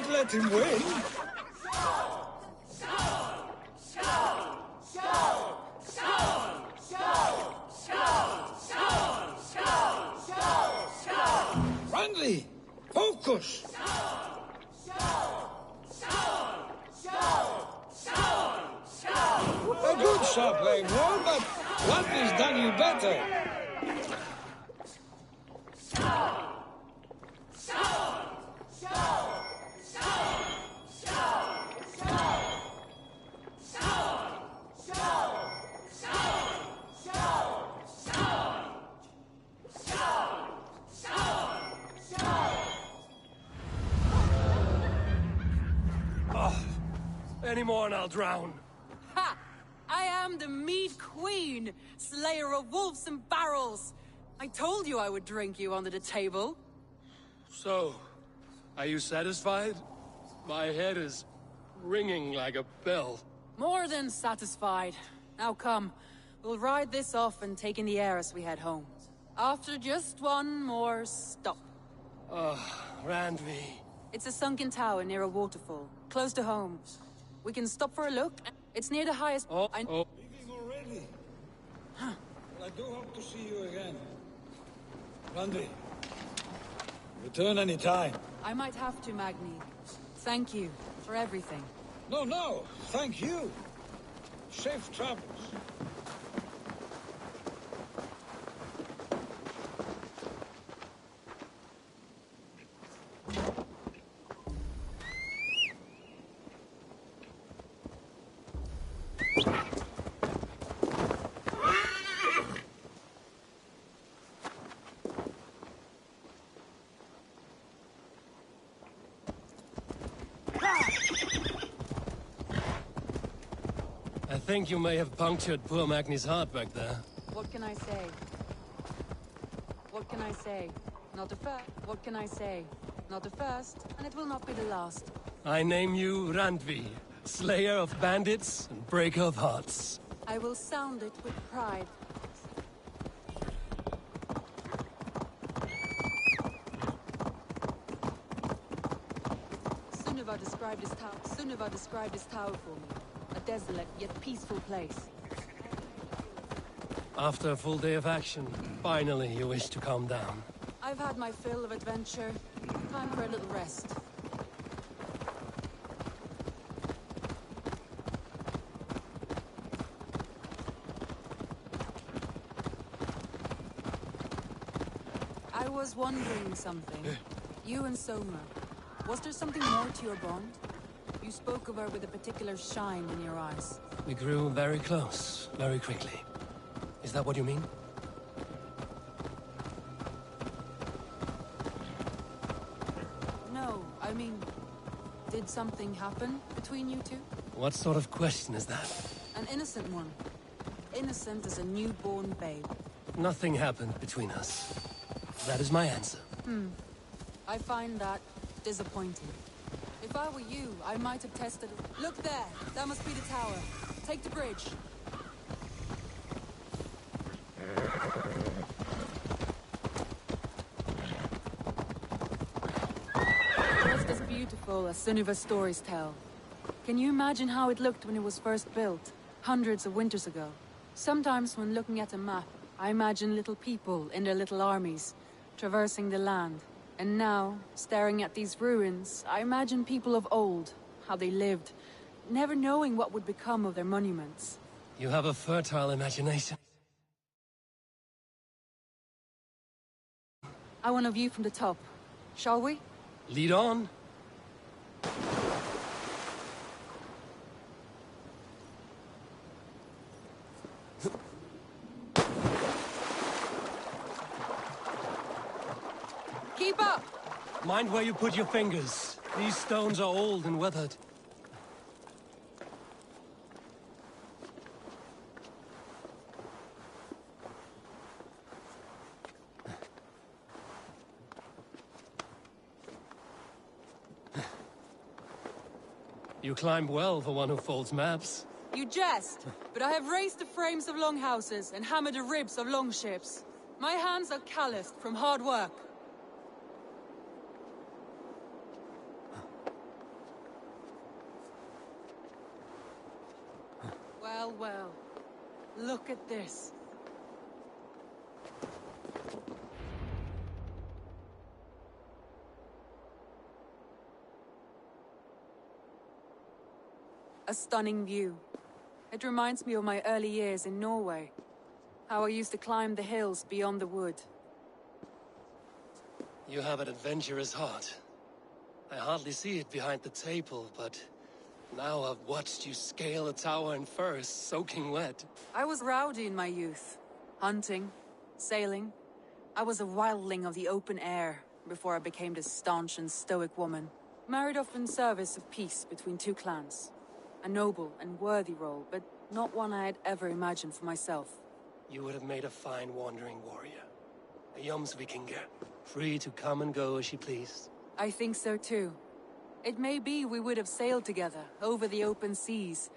Let him win. Randy, focus. a good shot, Eivor, but what has done you better? Any more and I'll drown. Ha! I am the mead queen, slayer of wolves and barrels. I told you I would drink you under the table. So, are you satisfied? My head is ringing like a bell. More than satisfied. Now come, we'll ride this off and take in the air as we head home. After just one more stop. Randvi. It's a sunken tower near a waterfall, close to home. We can stop for a look. It's near the highest... Leaving already? Well, I do hope to see you again. Randvi, return any time. I might have to, Magni. Thank you for everything. No, thank you. Safe travels. I think you may have punctured poor Magni's heart back there. What can I say? What can I say? Not the first. What can I say? Not the first, and it will not be the last. I name you Randvi, slayer of bandits and breaker of hearts. I will sound it with pride. Sunniva described his tower for me. A desolate yet peaceful place. After a full day of action, finally you wish to calm down. I've had my fill of adventure. Time for a little rest. I was wondering something. You and Soma. Was there something more to your bond? You spoke of her with a particular shine in your eyes. We grew very close, very quickly. Is that what you mean? No, I mean, did something happen between you two? What sort of question is that? An innocent one. Innocent as a newborn babe. Nothing happened between us. That is my answer. I find that disappointing. If I were you, I might have tested... Look there! That must be the tower. Take the bridge. Just as beautiful as Sunniva's stories tell. Can you imagine how it looked when it was first built, hundreds of winters ago? Sometimes when looking at a map, I imagine little people in their little armies, traversing the land. And now, staring at these ruins, I imagine people of old, how they lived, never knowing what would become of their monuments. You have a fertile imagination. I want a view from the top. Shall we? Lead on. Keep up! Mind where you put your fingers. These stones are old and weathered. You climb well for one who folds maps. You jest, but I have raised the frames of longhouses and hammered the ribs of longships. My hands are calloused from hard work. Well, well. Look at this. A stunning view. It reminds me of my early years in Norway. How I used to climb the hills beyond the wood. You have an adventurous heart. I hardly see it behind the table, but now I've watched you scale a tower in furs, soaking wet. I was rowdy in my youth. Hunting, sailing. I was a wildling of the open air, before I became this staunch and stoic woman. Married off in service of peace between two clans. A noble and worthy role, but not one I had ever imagined for myself. You would have made a fine wandering warrior. A Jomsvikinger, free to come and go as she pleased. I think so too. It may be we would have sailed together, over the open seas,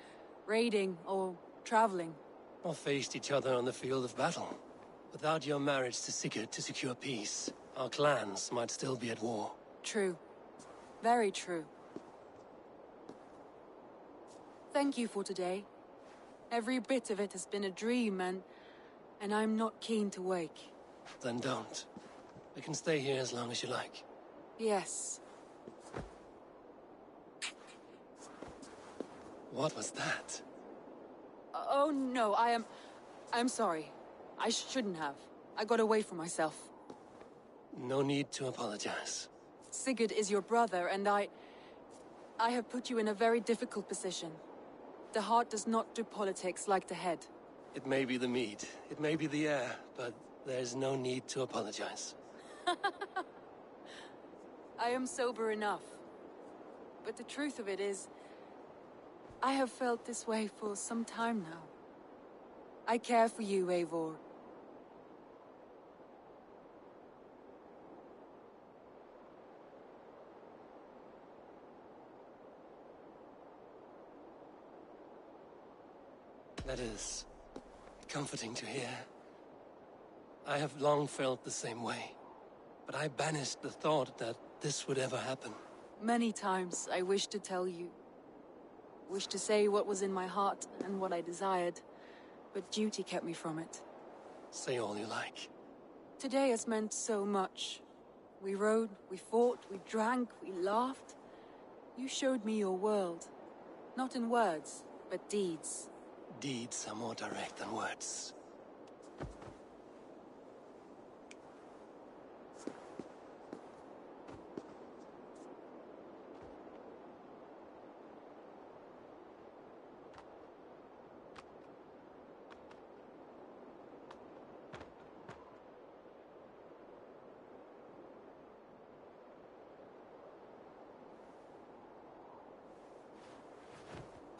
raiding or traveling. Or faced each other on the field of battle. Without your marriage to Sigurd to secure peace, our clans might still be at war. True. Very true. Thank you for today. Every bit of it has been a dream, and I'm not keen to wake. Then don't. We can stay here as long as you like. Yes. What was that? Oh no, I'm sorry. I shouldn't have. I got away from myself. No need to apologize. Sigurd is your brother, and I have put you in a very difficult position. The heart does not do politics like the head. It may be the meat, it may be the air, but there's no need to apologize. I am sober enough. But the truth of it is, I have felt this way for some time now. I care for you, Eivor. That is comforting to hear. I have long felt the same way, but I banished the thought that this would ever happen. Many times I wished to tell you. Wished to say what was in my heart and what I desired, but duty kept me from it. Say all you like. Today has meant so much. We rode, we fought, we drank, we laughed. You showed me your world. Not in words, but deeds. Deeds are more direct than words.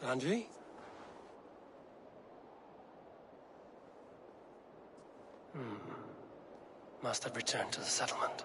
Andri? Must have returned to the settlement.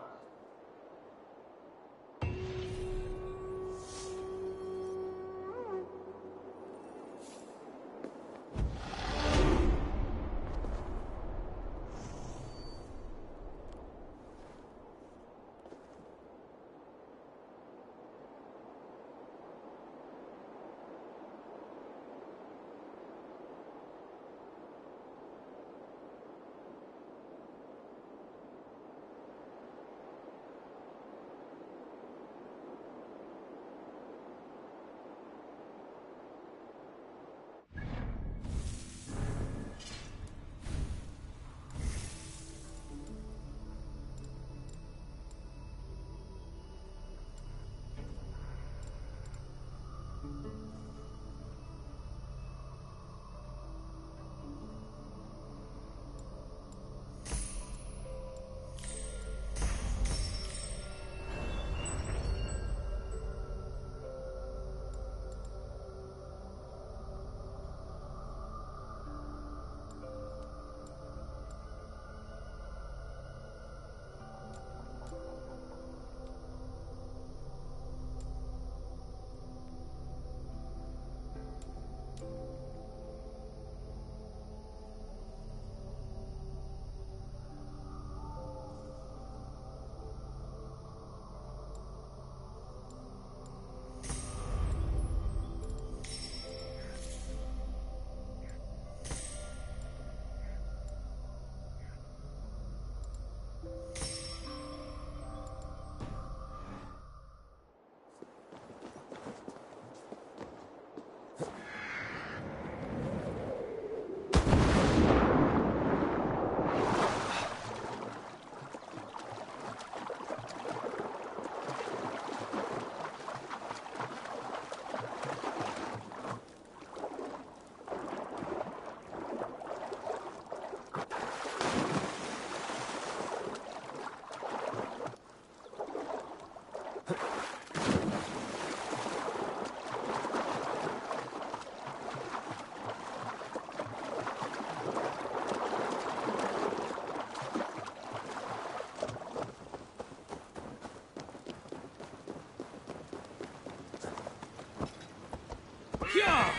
Yeah!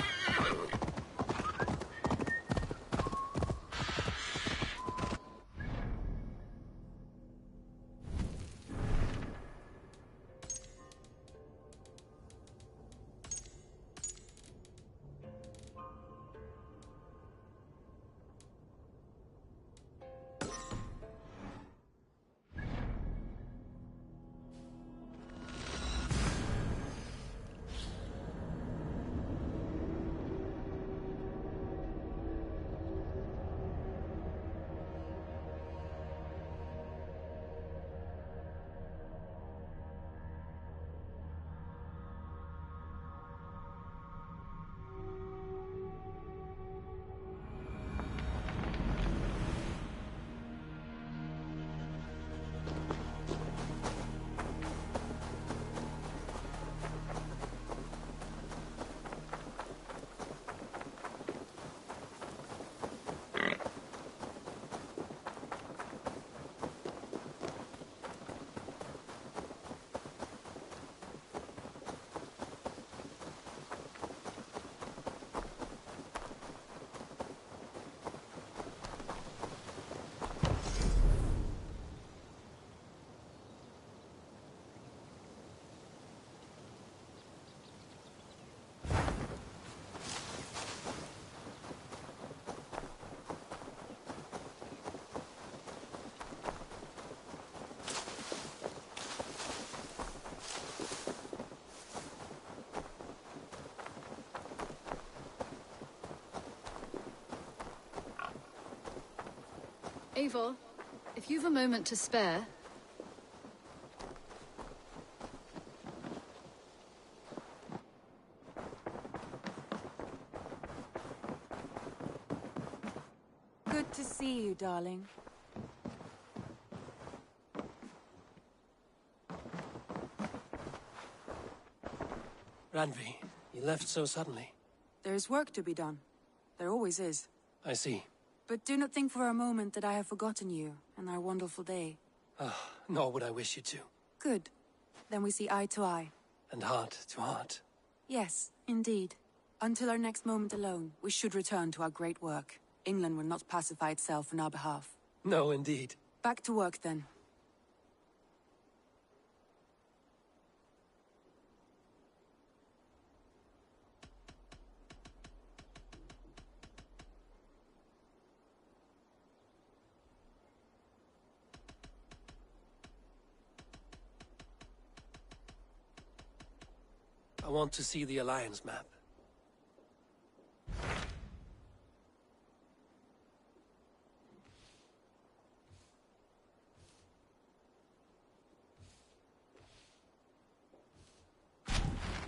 Eivor, if you've a moment to spare... Good to see you, darling. Randvi, you left so suddenly. There is work to be done. There always is. I see. But do not think for a moment that I have forgotten you and our wonderful day. Nor would I wish you to. Good. Then we see eye to eye. And heart to heart. Yes, indeed. Until our next moment alone, we should return to our great work. England will not pacify itself on our behalf. No, indeed. Back to work, then. I want to see the Alliance map.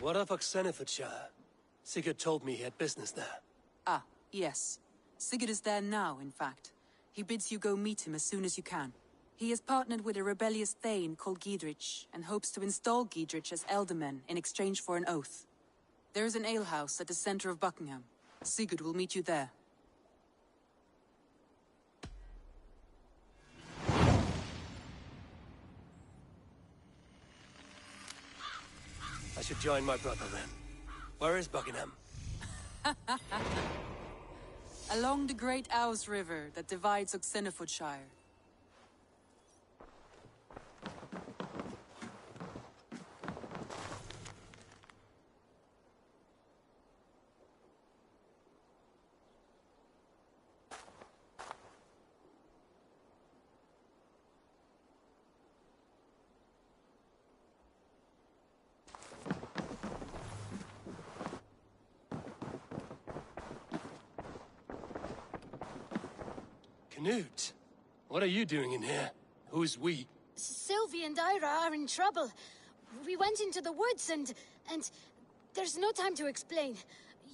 What of Oxenfordshire? Sigurd told me he had business there. Ah, yes. Sigurd is there now, in fact. He bids you go meet him as soon as you can. He has partnered with a rebellious Thane called Giedrich, and hopes to install Giedrich as Elderman in exchange for an oath. There is an alehouse at the center of Buckingham. Sigurd will meet you there. I should join my brother then. Where is Buckingham? Along the great Ouse River that divides Oxenfordshire. Knut, what are you doing in here? Who's we? Sylvie and Ira are in trouble. We went into the woods and there's no time to explain.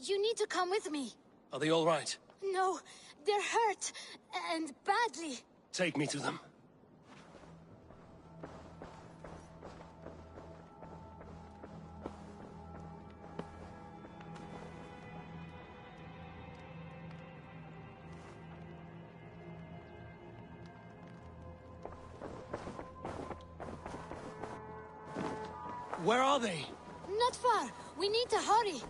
You need to come with me. Are they all right? No, they're hurt, and badly. Take me to them. Where are they? Not far. We need to hurry.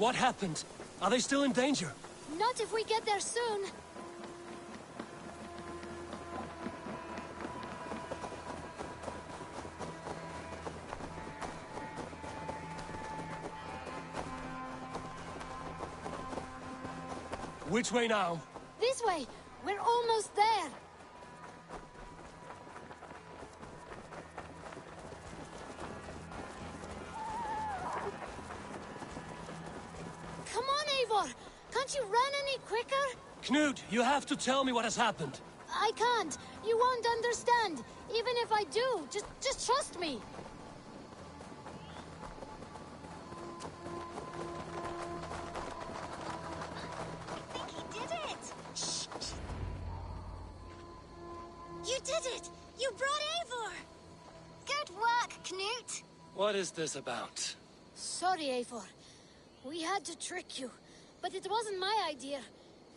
What happened? Are they still in danger? Not if we get there soon. Which way now? This way. We're almost there. Come on, Eivor. Can't you run any quicker? Knut, you have to tell me what has happened. I can't. You won't understand. Even if I do, just trust me. I think he did it. Shh. You did it. You brought Eivor. Good work, Knut. What is this about? Sorry, Eivor. We had to trick you. But it wasn't my idea.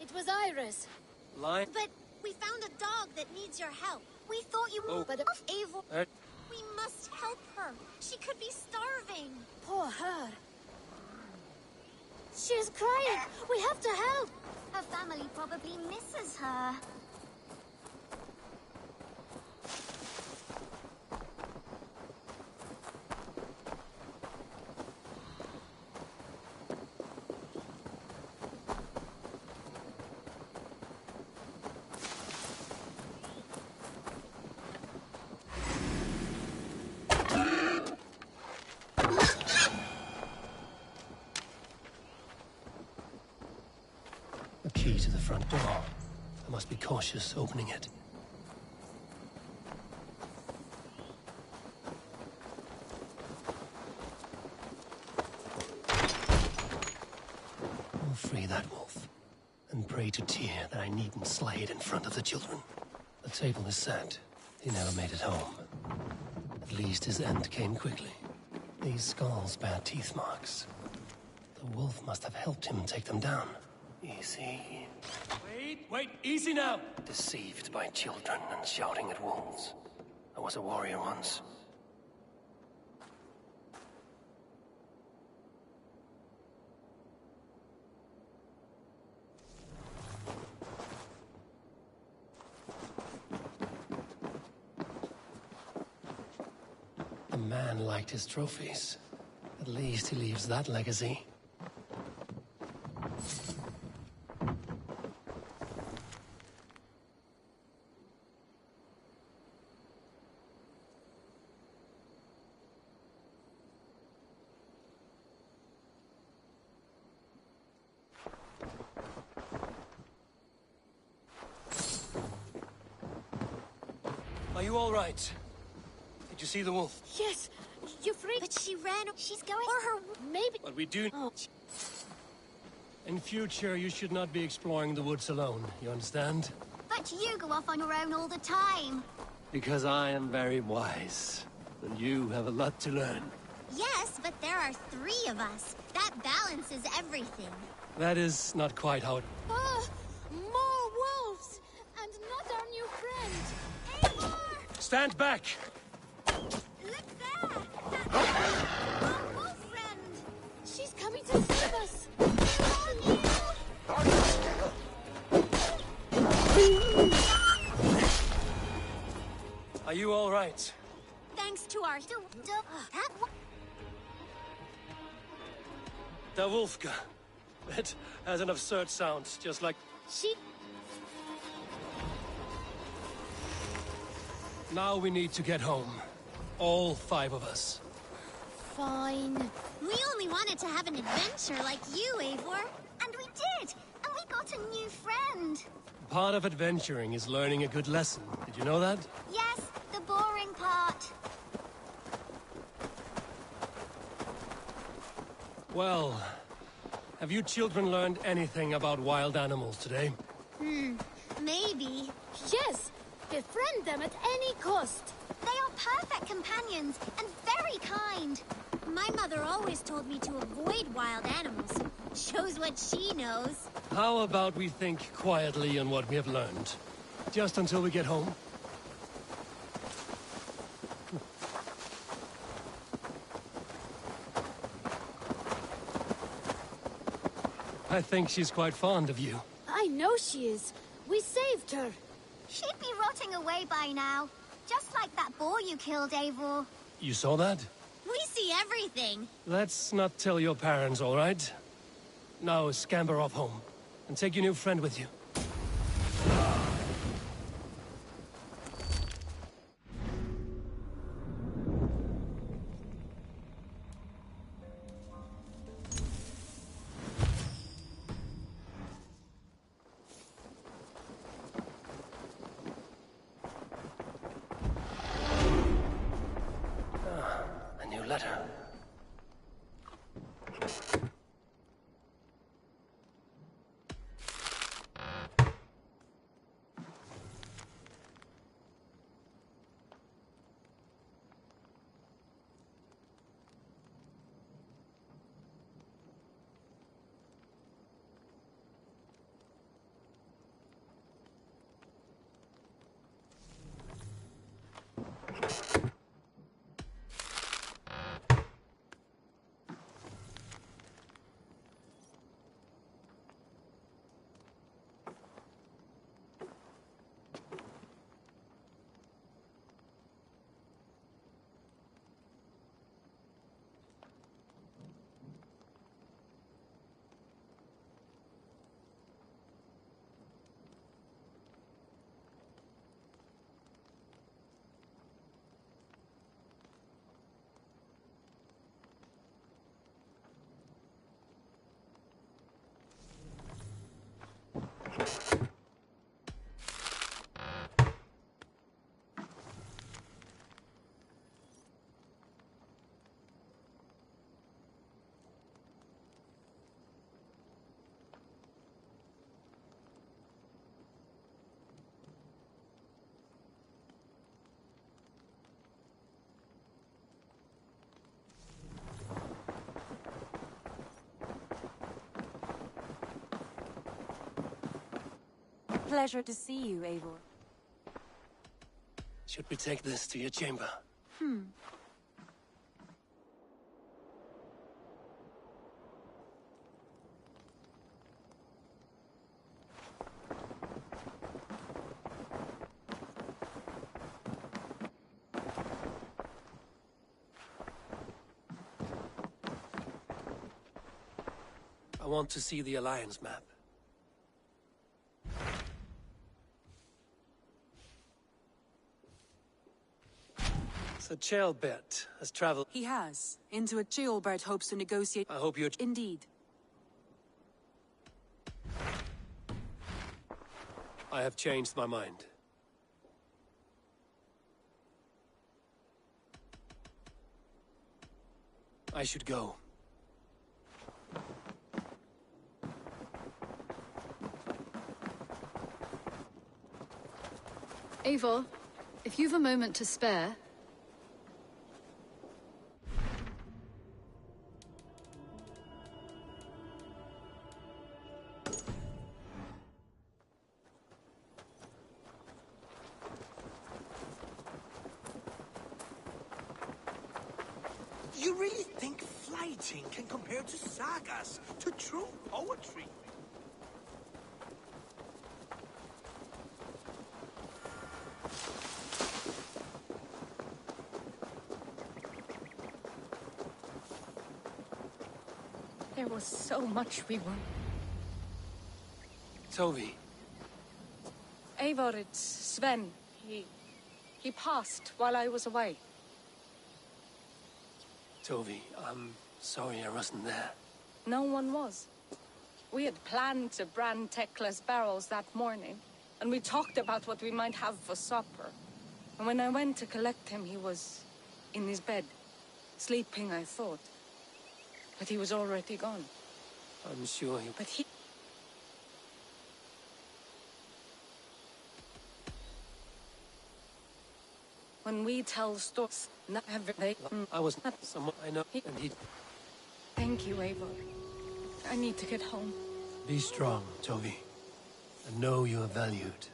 It was Iris. Lie? But we found a dog that needs your help. We thought you would. But Eivor... We must help her. She could be starving. Poor her. She's crying. We have to help. Her family probably misses her. A key to the front door. I must be cautious opening it. I'll free that wolf, and pray to Tyr that I needn't slay it in front of the children. The table is set. He never made it home. At least his end came quickly. These skulls bear teeth marks. The wolf must have helped him take them down. Easy. Wait, easy now! Deceived by children and shouting at wolves. I was a warrior once. The man liked his trophies. At least he leaves that legacy. Are you all right? Did you see the wolf? Yes, you freaked. But she ran. She's going. Or her. Maybe. But we do. Oh. In future, you should not be exploring the woods alone. You understand? But you go off on your own all the time. Because I am very wise, and you have a lot to learn. Yes, but there are 3 of us. That balances everything. That is not quite how it... Oh, more wolves! And not our new friend! Eivor! Stand back! Look there! That's our wolf friend! She's coming to save us! Are you all right? Thanks to our... The Wolfka. It has an absurd sound, just like... She... Now we need to get home. All 5 of us. Fine. We only wanted to have an adventure like you, Eivor. And we did! And we got a new friend! Part of adventuring is learning a good lesson. Did you know that? Yes, the boring part. Well, have you children learned anything about wild animals today? Maybe. Yes! Befriend them at any cost! They are perfect companions and very kind. My mother always told me to avoid wild animals. Shows what she knows. How about we think quietly on what we have learned? Just until we get home? I think she's quite fond of you. I know she is. We saved her. She'd be rotting away by now. Just like that boar you killed, Eivor. You saw that? We see everything. Let's not tell your parents, all right? Now scamper off home, and take your new friend with you. A new letter. Pleasure to see you, Eivor. Should we take this to your chamber? I want to see the Alliance map. So Ceolbert has traveled. He has. Into a Ceolbert hopes to negotiate. I hope you're... Indeed. I have changed my mind. I should go. Eivor, if you've a moment to spare... You really think fighting can compare to sagas, to true poetry? There was so much we were... Tovi. Eivor, it's Sven. He passed while I was away. Tovi, I'm sorry I wasn't there. No one was. We had planned to brand Tekla's barrels that morning, and we talked about what we might have for supper. And when I went to collect him, he was in his bed. Sleeping, I thought. But he was already gone. I'm sure he... But he... When we tell stories, not every... I was not someone I know, and he... Thank you, Eivor. I need to get home. Be strong, Tovi. And know you are valued.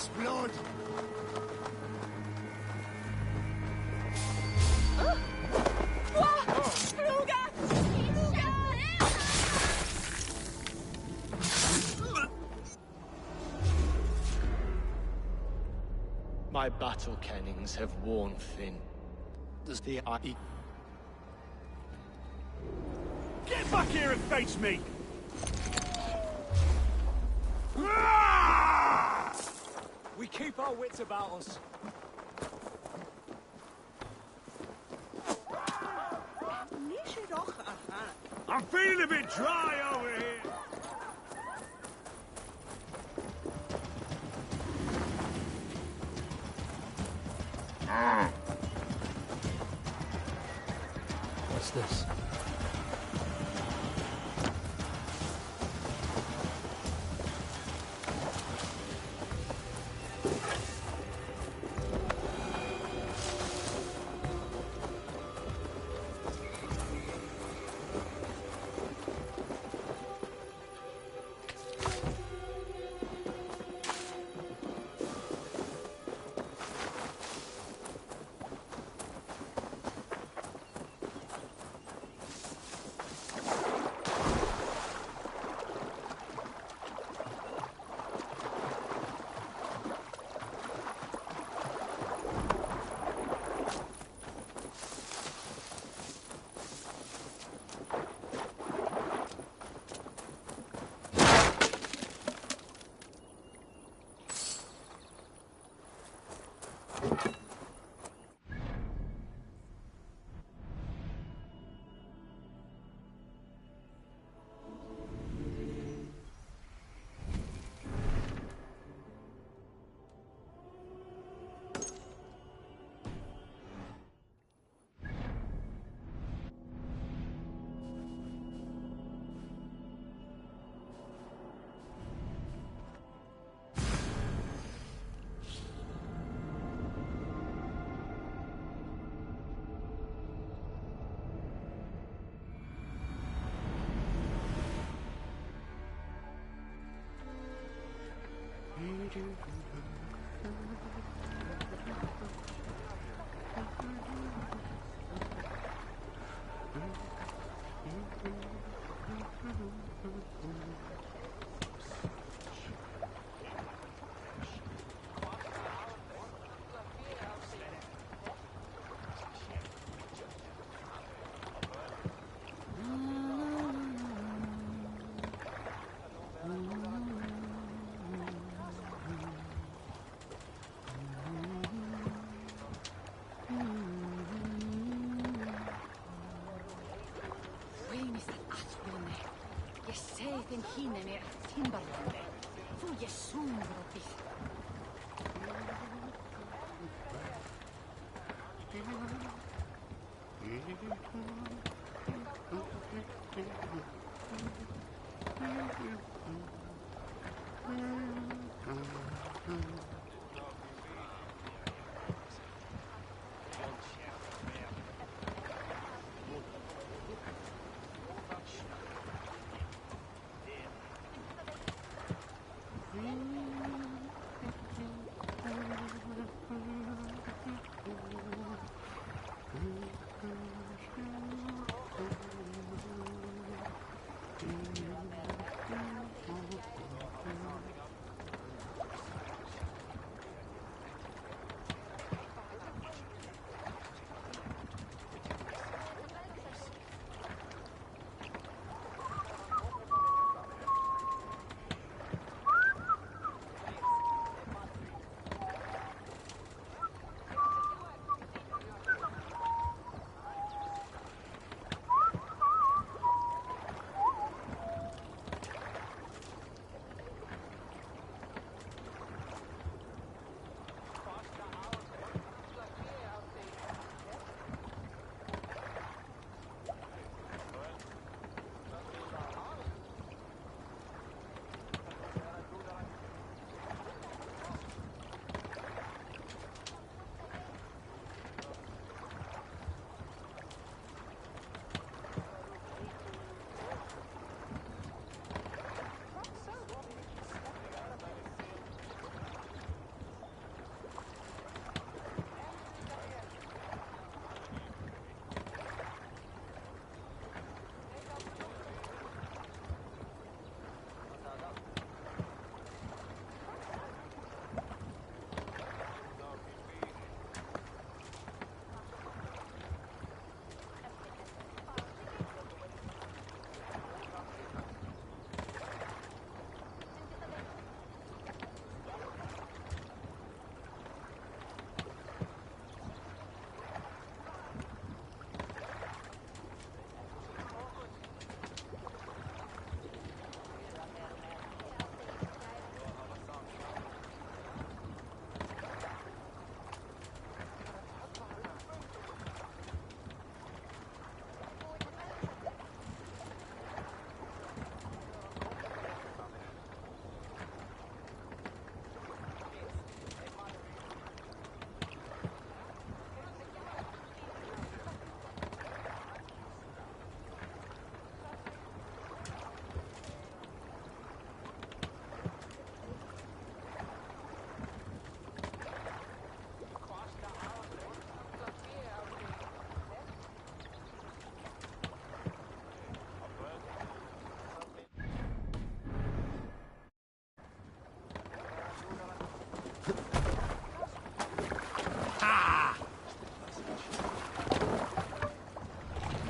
this blood! My battle kennings have worn thin. The Get back here and face me! We keep our wits about us. I'm feeling a bit dry over here. What's this? Hinene Timberlande. Fu Jesumbroti.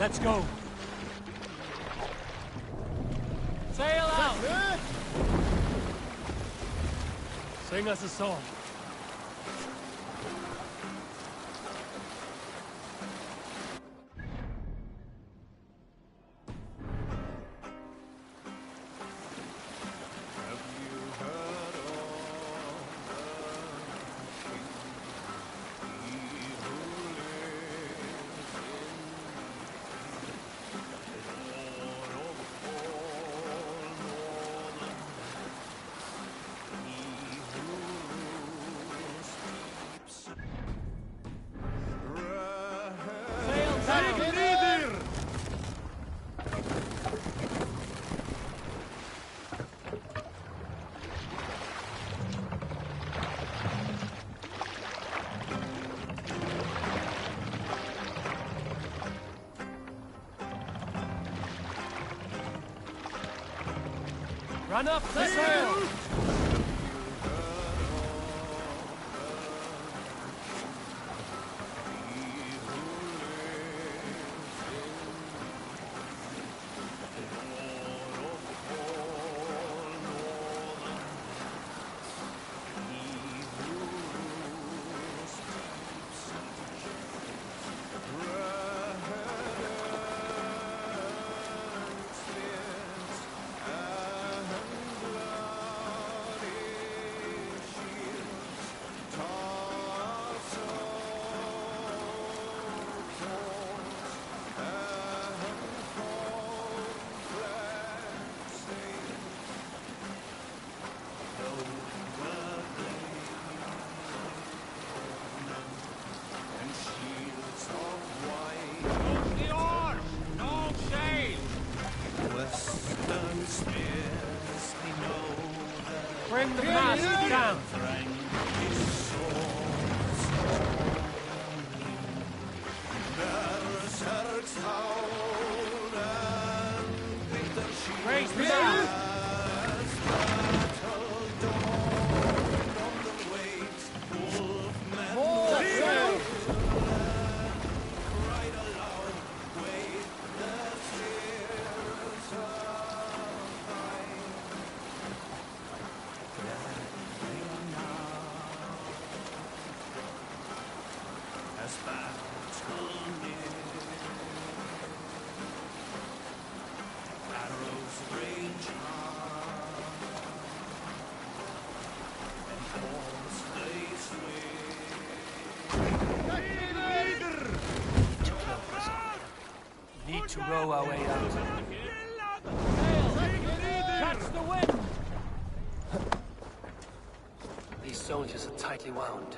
Let's go. Sail out! Sing us a song. Run up the sail! Bring the mast down! Raise the mast! More sail! Need to row our way out. Catch the wind! These soldiers are tightly wound.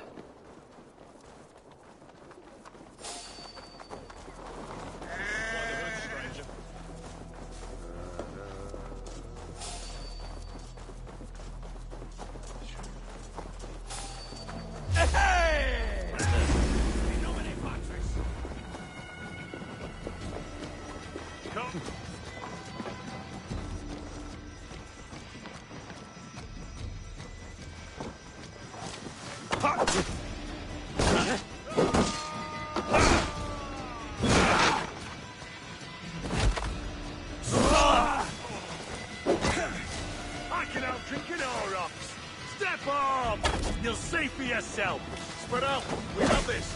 You'll see for yourself. Spread out. We have this.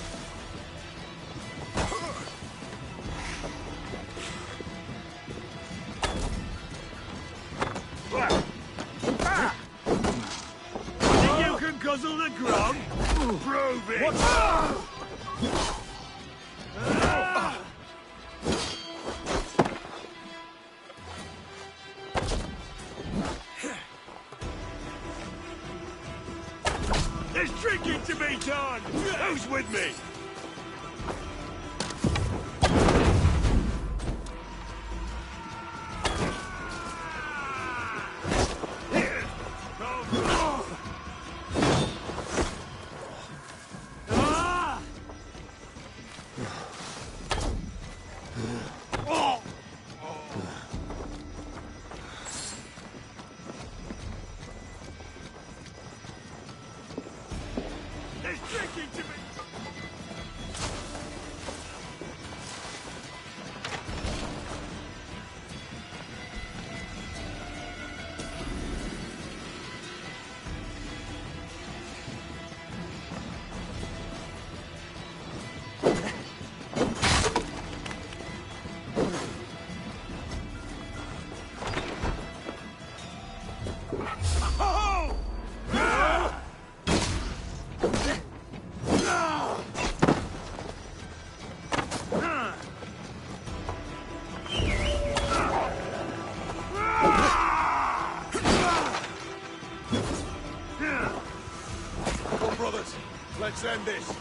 Think you can guzzle the grog? Prove it. There's drinking to be done! Who's with me? Come, brothers. Let's end this.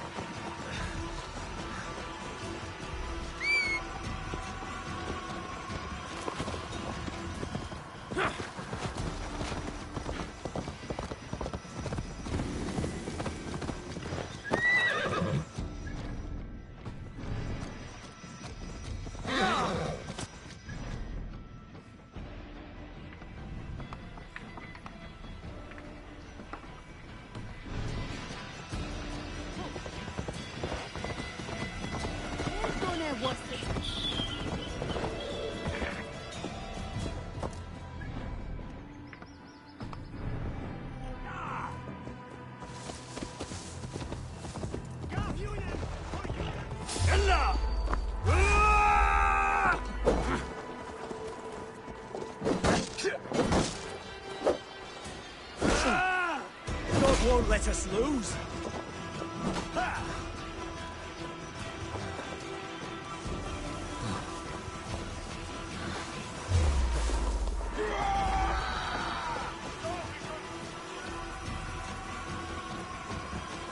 God won't let us lose.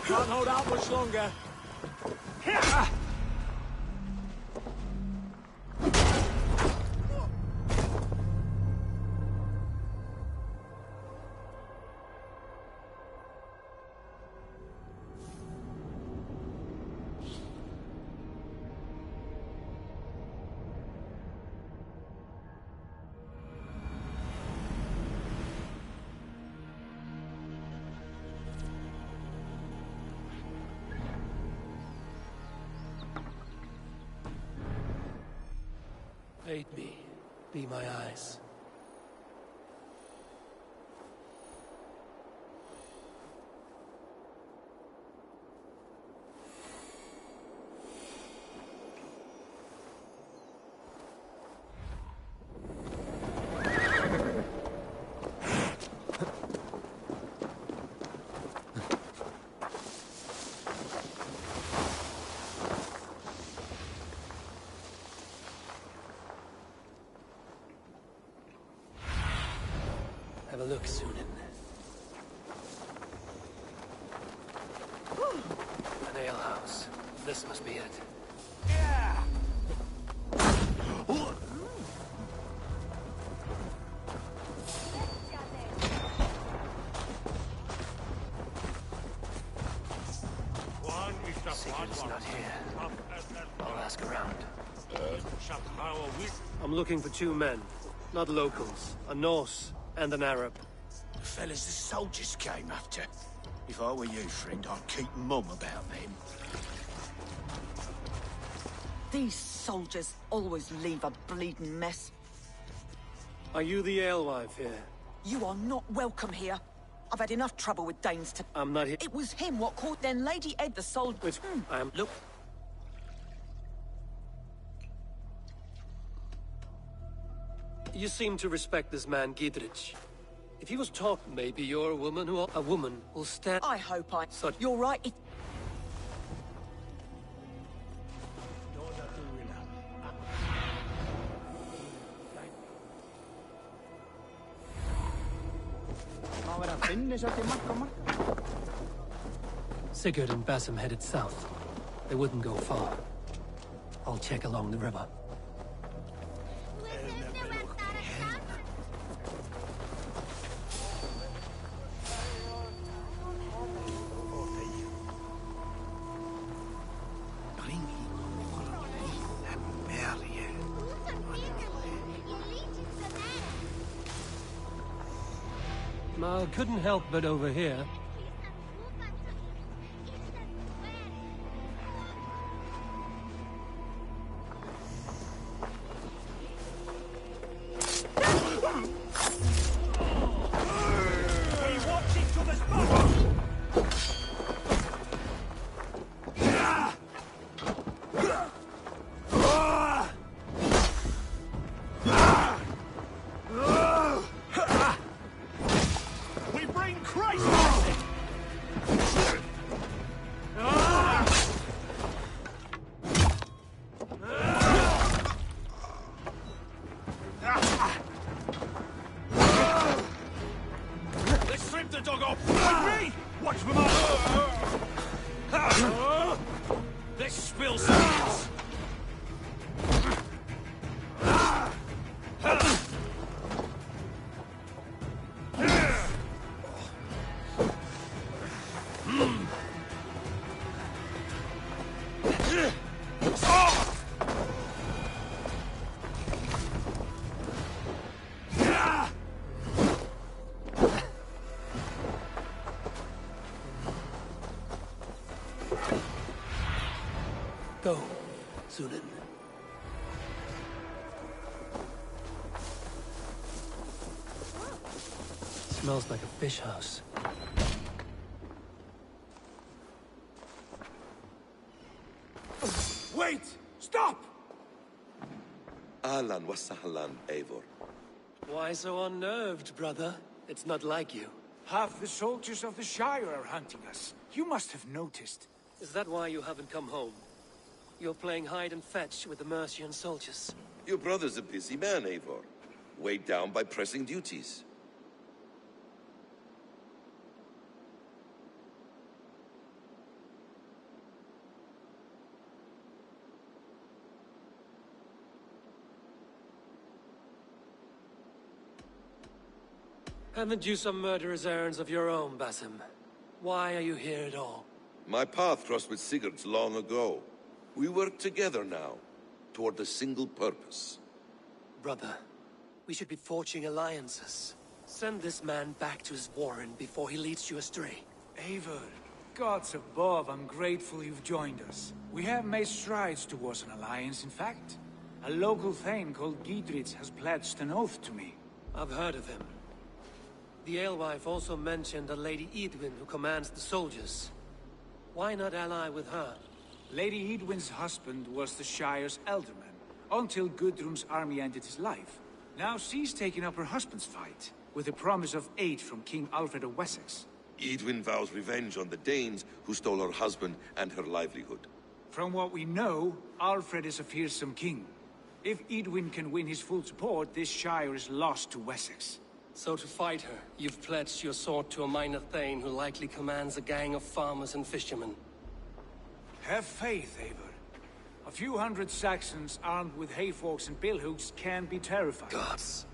Can't hold out much longer. Aid me. Be my eyes. Have a look, Sunan. An alehouse. This must be it. Sigurd is not here. I'll ask around. I'm looking for two men. Not locals. A Norse and an Arab. The fellas the soldiers came after. If I were you, friend, I'd keep mum about them. These soldiers always leave a bleeding mess. Are you the alewife here? You are not welcome here. I've had enough trouble with Danes to... I'm not here. It was him what caught then Lady Ed the soldier. Which I am... Look. You seem to respect this man, Gidrich. If he was taught, maybe you're a woman will stand... I hope I... Such... You're right, Sigurd and Basim headed south. They wouldn't go far. I'll check along the river. I couldn't help but overhear. Christ! Let's strip the dog off! With me! Watch for my... Let's spill some. Go, Zulin. Smells like a fish house. Wait! Stop! Ahlan wa sahlan, Eivor. Why so unnerved, brother? It's not like you. Half the soldiers of the Shire are hunting us. You must have noticed. Is that why you haven't come home? You're playing hide and fetch with the Mercian soldiers. Your brother's a busy man, Eivor. Weighed down by pressing duties. Haven't you some murderous errands of your own, Basim? Why are you here at all? My path crossed with Sigurd's long ago. We work together now, toward a single purpose. Brother, we should be forging alliances. Send this man back to his warren before he leads you astray. Eivor, gods above, I'm grateful you've joined us. We have made strides towards an alliance, in fact. A local thane called Gidritz has pledged an oath to me. I've heard of him. The alewife also mentioned a Lady Edwin who commands the soldiers. Why not ally with her? Lady Edwin's husband was the Shire's elderman, until Gudrun's army ended his life. Now she's taking up her husband's fight, with a promise of aid from King Alfred of Wessex. Edwin vows revenge on the Danes who stole her husband and her livelihood. From what we know, Alfred is a fearsome king. If Edwin can win his full support, this Shire is lost to Wessex. So to fight her, you've pledged your sword to a minor thane who likely commands a gang of farmers and fishermen. Have faith, Eivor. A few hundred Saxons armed with hayforks and billhooks can be terrifying. Gods.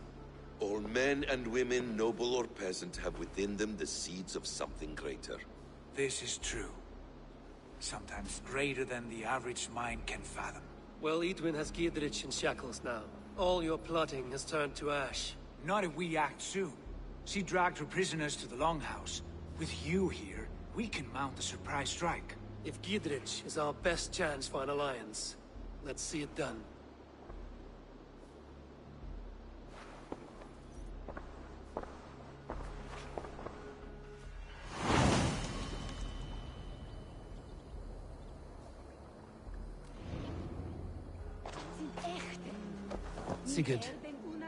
All men and women, noble or peasant, have within them the seeds of something greater. This is true. Sometimes greater than the average mind can fathom. Well, Edwin has Gidrich in shackles now. All your plotting has turned to ash. Not if we act soon. She dragged her prisoners to the Longhouse. With you here, we can mount a surprise strike. If Gidrich is our best chance for an alliance, let's see it done. Sigurd,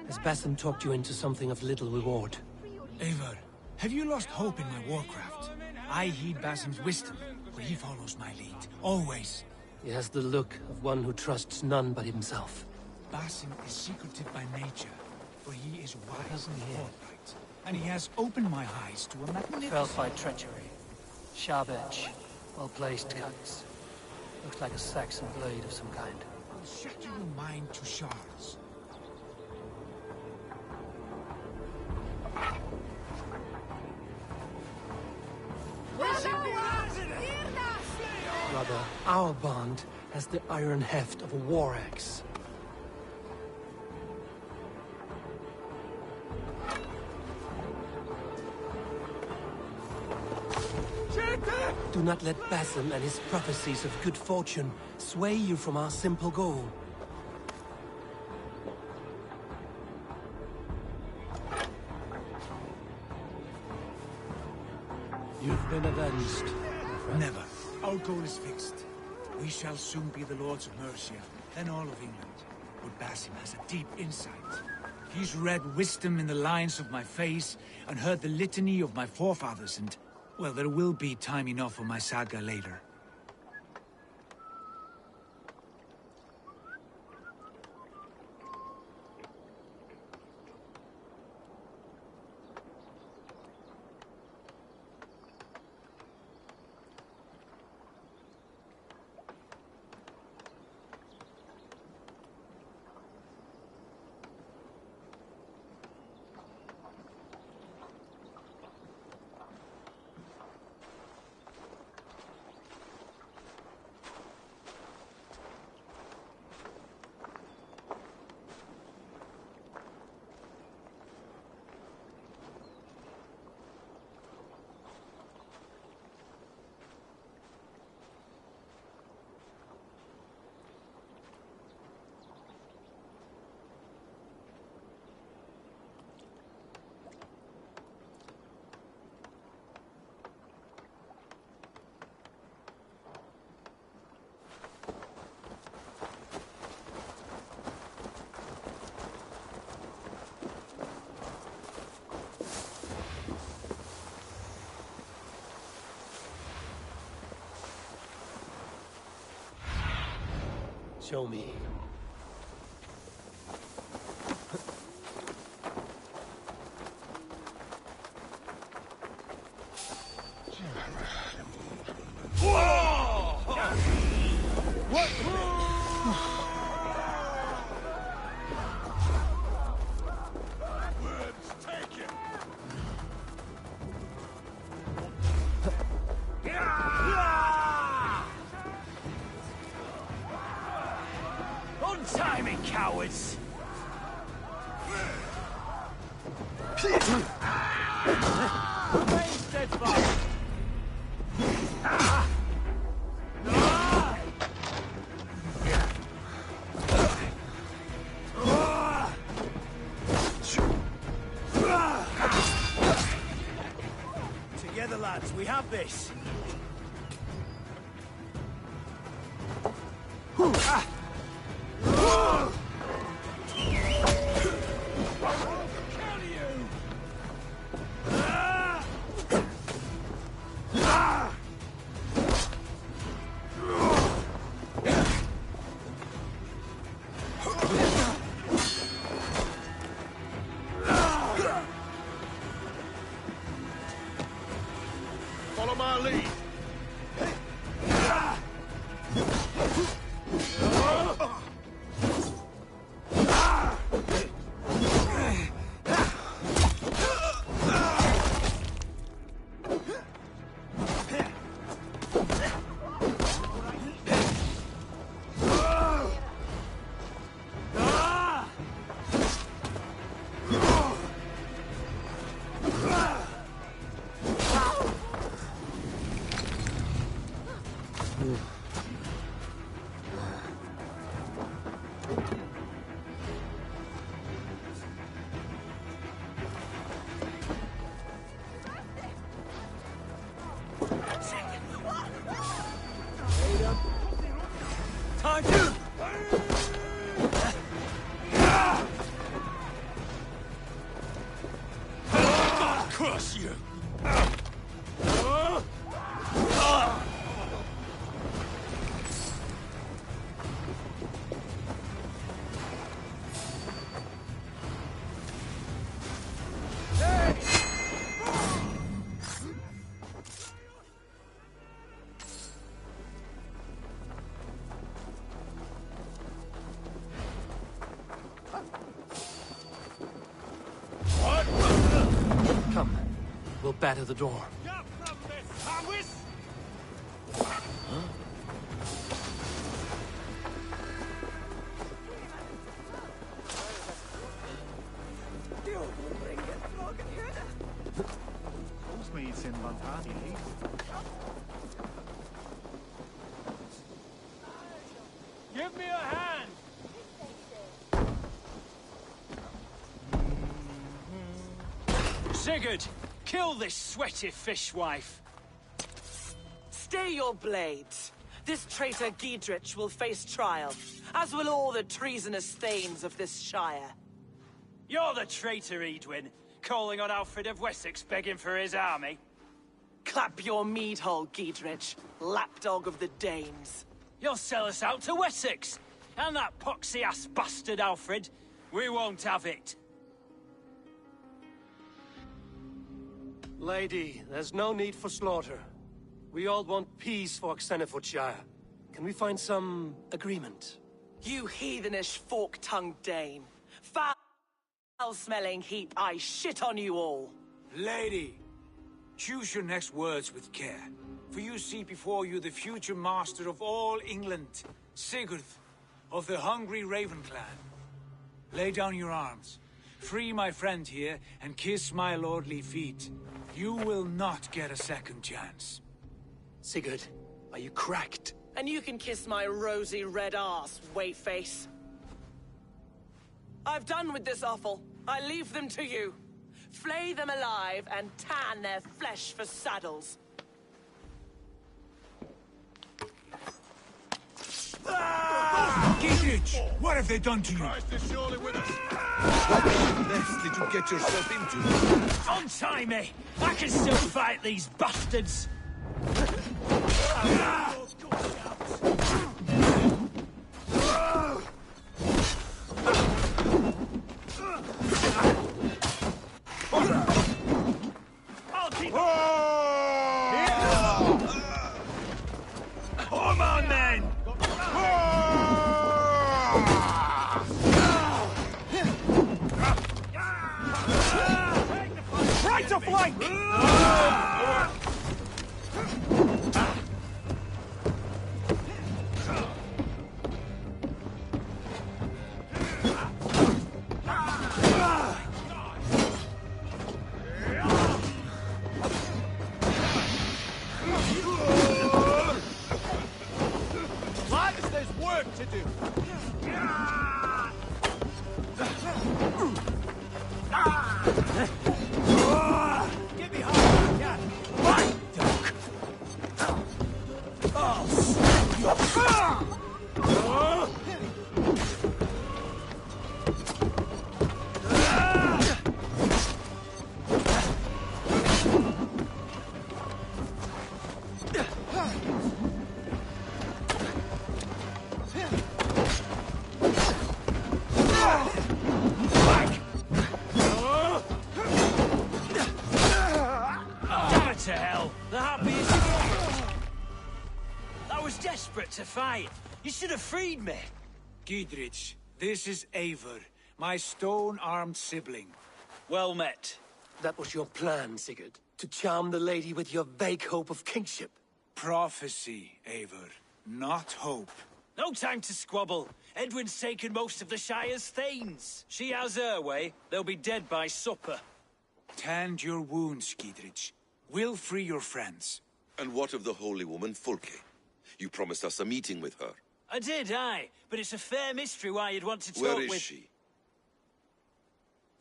has Basim talked you into something of little reward? Eivor, have you lost hope in my warcraft? I heed Basim's wisdom, but he follows my lead, always. He has the look of one who trusts none but himself. Basim is secretive by nature, but he is wise and forthright. And he has opened my eyes to a magnificent... Felt by treachery. Sharp edge. Well-placed cuts. Looks like a Saxon blade of some kind. Will shatter your mind to shards. Brother, our bond has the iron heft of a war axe. Do not let Basim and his prophecies of good fortune sway you from our simple goal. You've been avenged. Never. Our goal is fixed. We shall soon be the Lords of Mercia, then all of England. But Basim has a deep insight. He's read wisdom in the lines of my face and heard the litany of my forefathers, and, well, there will be time enough for my saga later. Show me. Untie me, cowards! Remain steadfast! Together, lads, we have this. Follow my lead. Time to... God curse you! Come, we'll batter the door. Give me a hand! Sigurd, kill this sweaty fishwife. Stay your blades. This traitor Giedrich will face trial, as will all the treasonous thanes of this shire. You're the traitor, Edwin, calling on Alfred of Wessex begging for his army. Clap your mead hole, Giedrich, lapdog of the Danes. You'll sell us out to Wessex, and that poxy-ass bastard Alfred. We won't have it. Lady, there's no need for slaughter. We all want peace for Xenofordshire. Can we find some agreement? You heathenish fork-tongued Dane. Foul-smelling heap, I shit on you all. Lady, choose your next words with care. For you see before you the future master of all England, Sigurd, of the hungry Raven clan. Lay down your arms. Free my friend here, and kiss my lordly feet. You will not get a second chance. Sigurd, are you cracked? And you can kiss my rosy red arse, wayface. I've done with this offal. I leave them to you. Flay them alive and tan their flesh for saddles. Giedrich, what have they done to you? Christ is surely with us. What mess did you get yourself into? Untie me! I can still fight these bastards! I'll keep Come on, then! Right to flank! Lads, there's work to do. Get behind me, Right, Doc! Oh, snap your... To hell! The happiest... I was desperate to fight. You should have freed me. Giedrich, this is Eivor, my stone-armed sibling. Well met. That was your plan, Sigurd? To charm the lady with your vague hope of kingship? Prophecy, Eivor, not hope. No time to squabble. Edwin's taken most of the Shire's thanes. She has her way. They'll be dead by supper. Tend your wounds, Giedrich. We'll free your friends. And what of the holy woman Fulke? You promised us a meeting with her. I did, aye. But it's a fair mystery why you'd want to talk Where with... is she?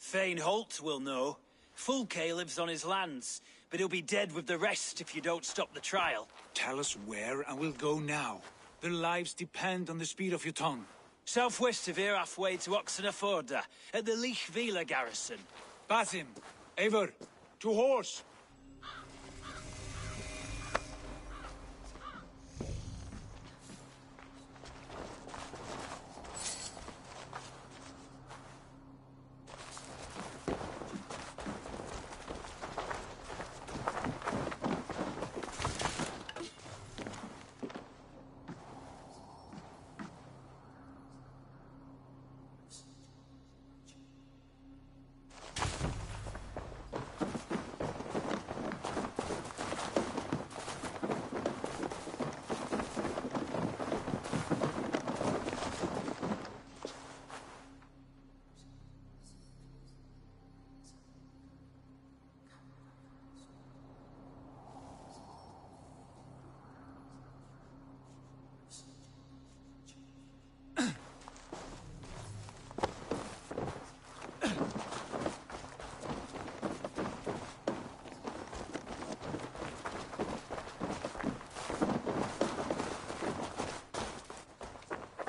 Thane Holt will know. Fulke lives on his lands, but he'll be dead with the rest if you don't stop the trial. Tell us where, and we'll go now. Their lives depend on the speed of your tongue. Southwest of here, halfway to Oxenaforda, at the Lichvila garrison. Basim, Eivor, to horse!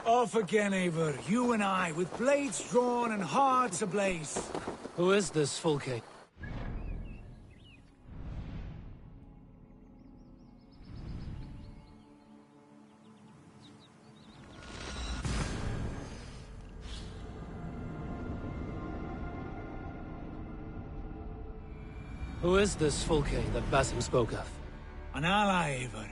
Off again, Eivor. You and I, with blades drawn and hearts ablaze. Who is this Fulke? Who is this Fulke that Basim spoke of? An ally, Eivor.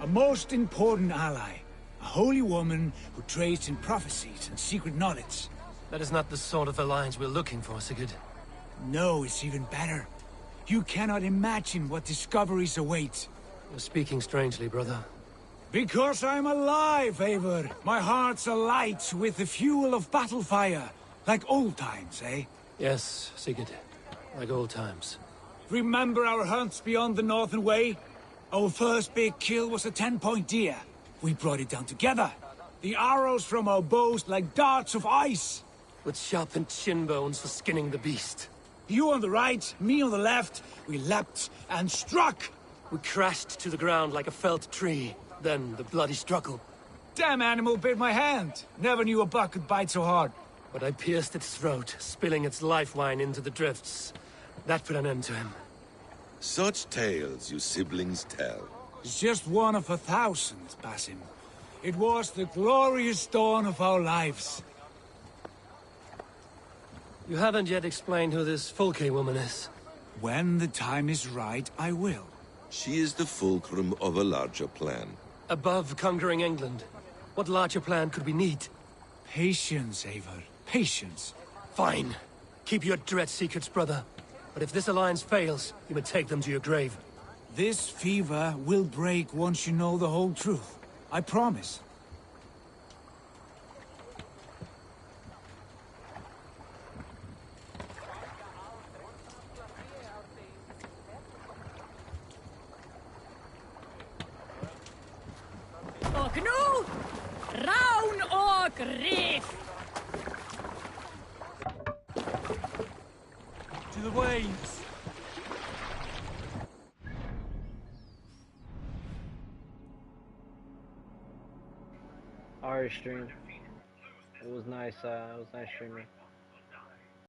A most important ally. A holy woman who trades in prophecies and secret knowledge. That is not the sort of alliance we're looking for, Sigurd. No, it's even better. You cannot imagine what discoveries await. You're speaking strangely, brother. Because I'm alive, Eivor. My heart's alight with the fuel of battle fire. Like old times, eh? Yes, Sigurd. Like old times. Remember our hunts beyond the Northern Way? Our first big kill was a 10-point deer. We brought it down together. The arrows from our bows like darts of ice. With sharpened shin bones for skinning the beast. You on the right, me on the left. We leapt and struck. We crashed to the ground like a felled tree. Then the bloody struggle. Damn animal bit my hand. Never knew a buck could bite so hard. But I pierced its throat, spilling its life wine into the drifts. That put an end to him. Such tales you siblings tell. It's just one of 1,000, Basim. It was the glorious dawn of our lives. You haven't yet explained who this Fulke woman is. When the time is right, I will. She is the fulcrum of a larger plan. Above conquering England, what larger plan could we need? Patience, Eivor. Patience. Fine. Keep your dread secrets, brother. But if this alliance fails, you may take them to your grave. This fever will break once you know the whole truth. I promise. Och nu, Raun och Reef! To the waves! Our stream. It was nice streaming.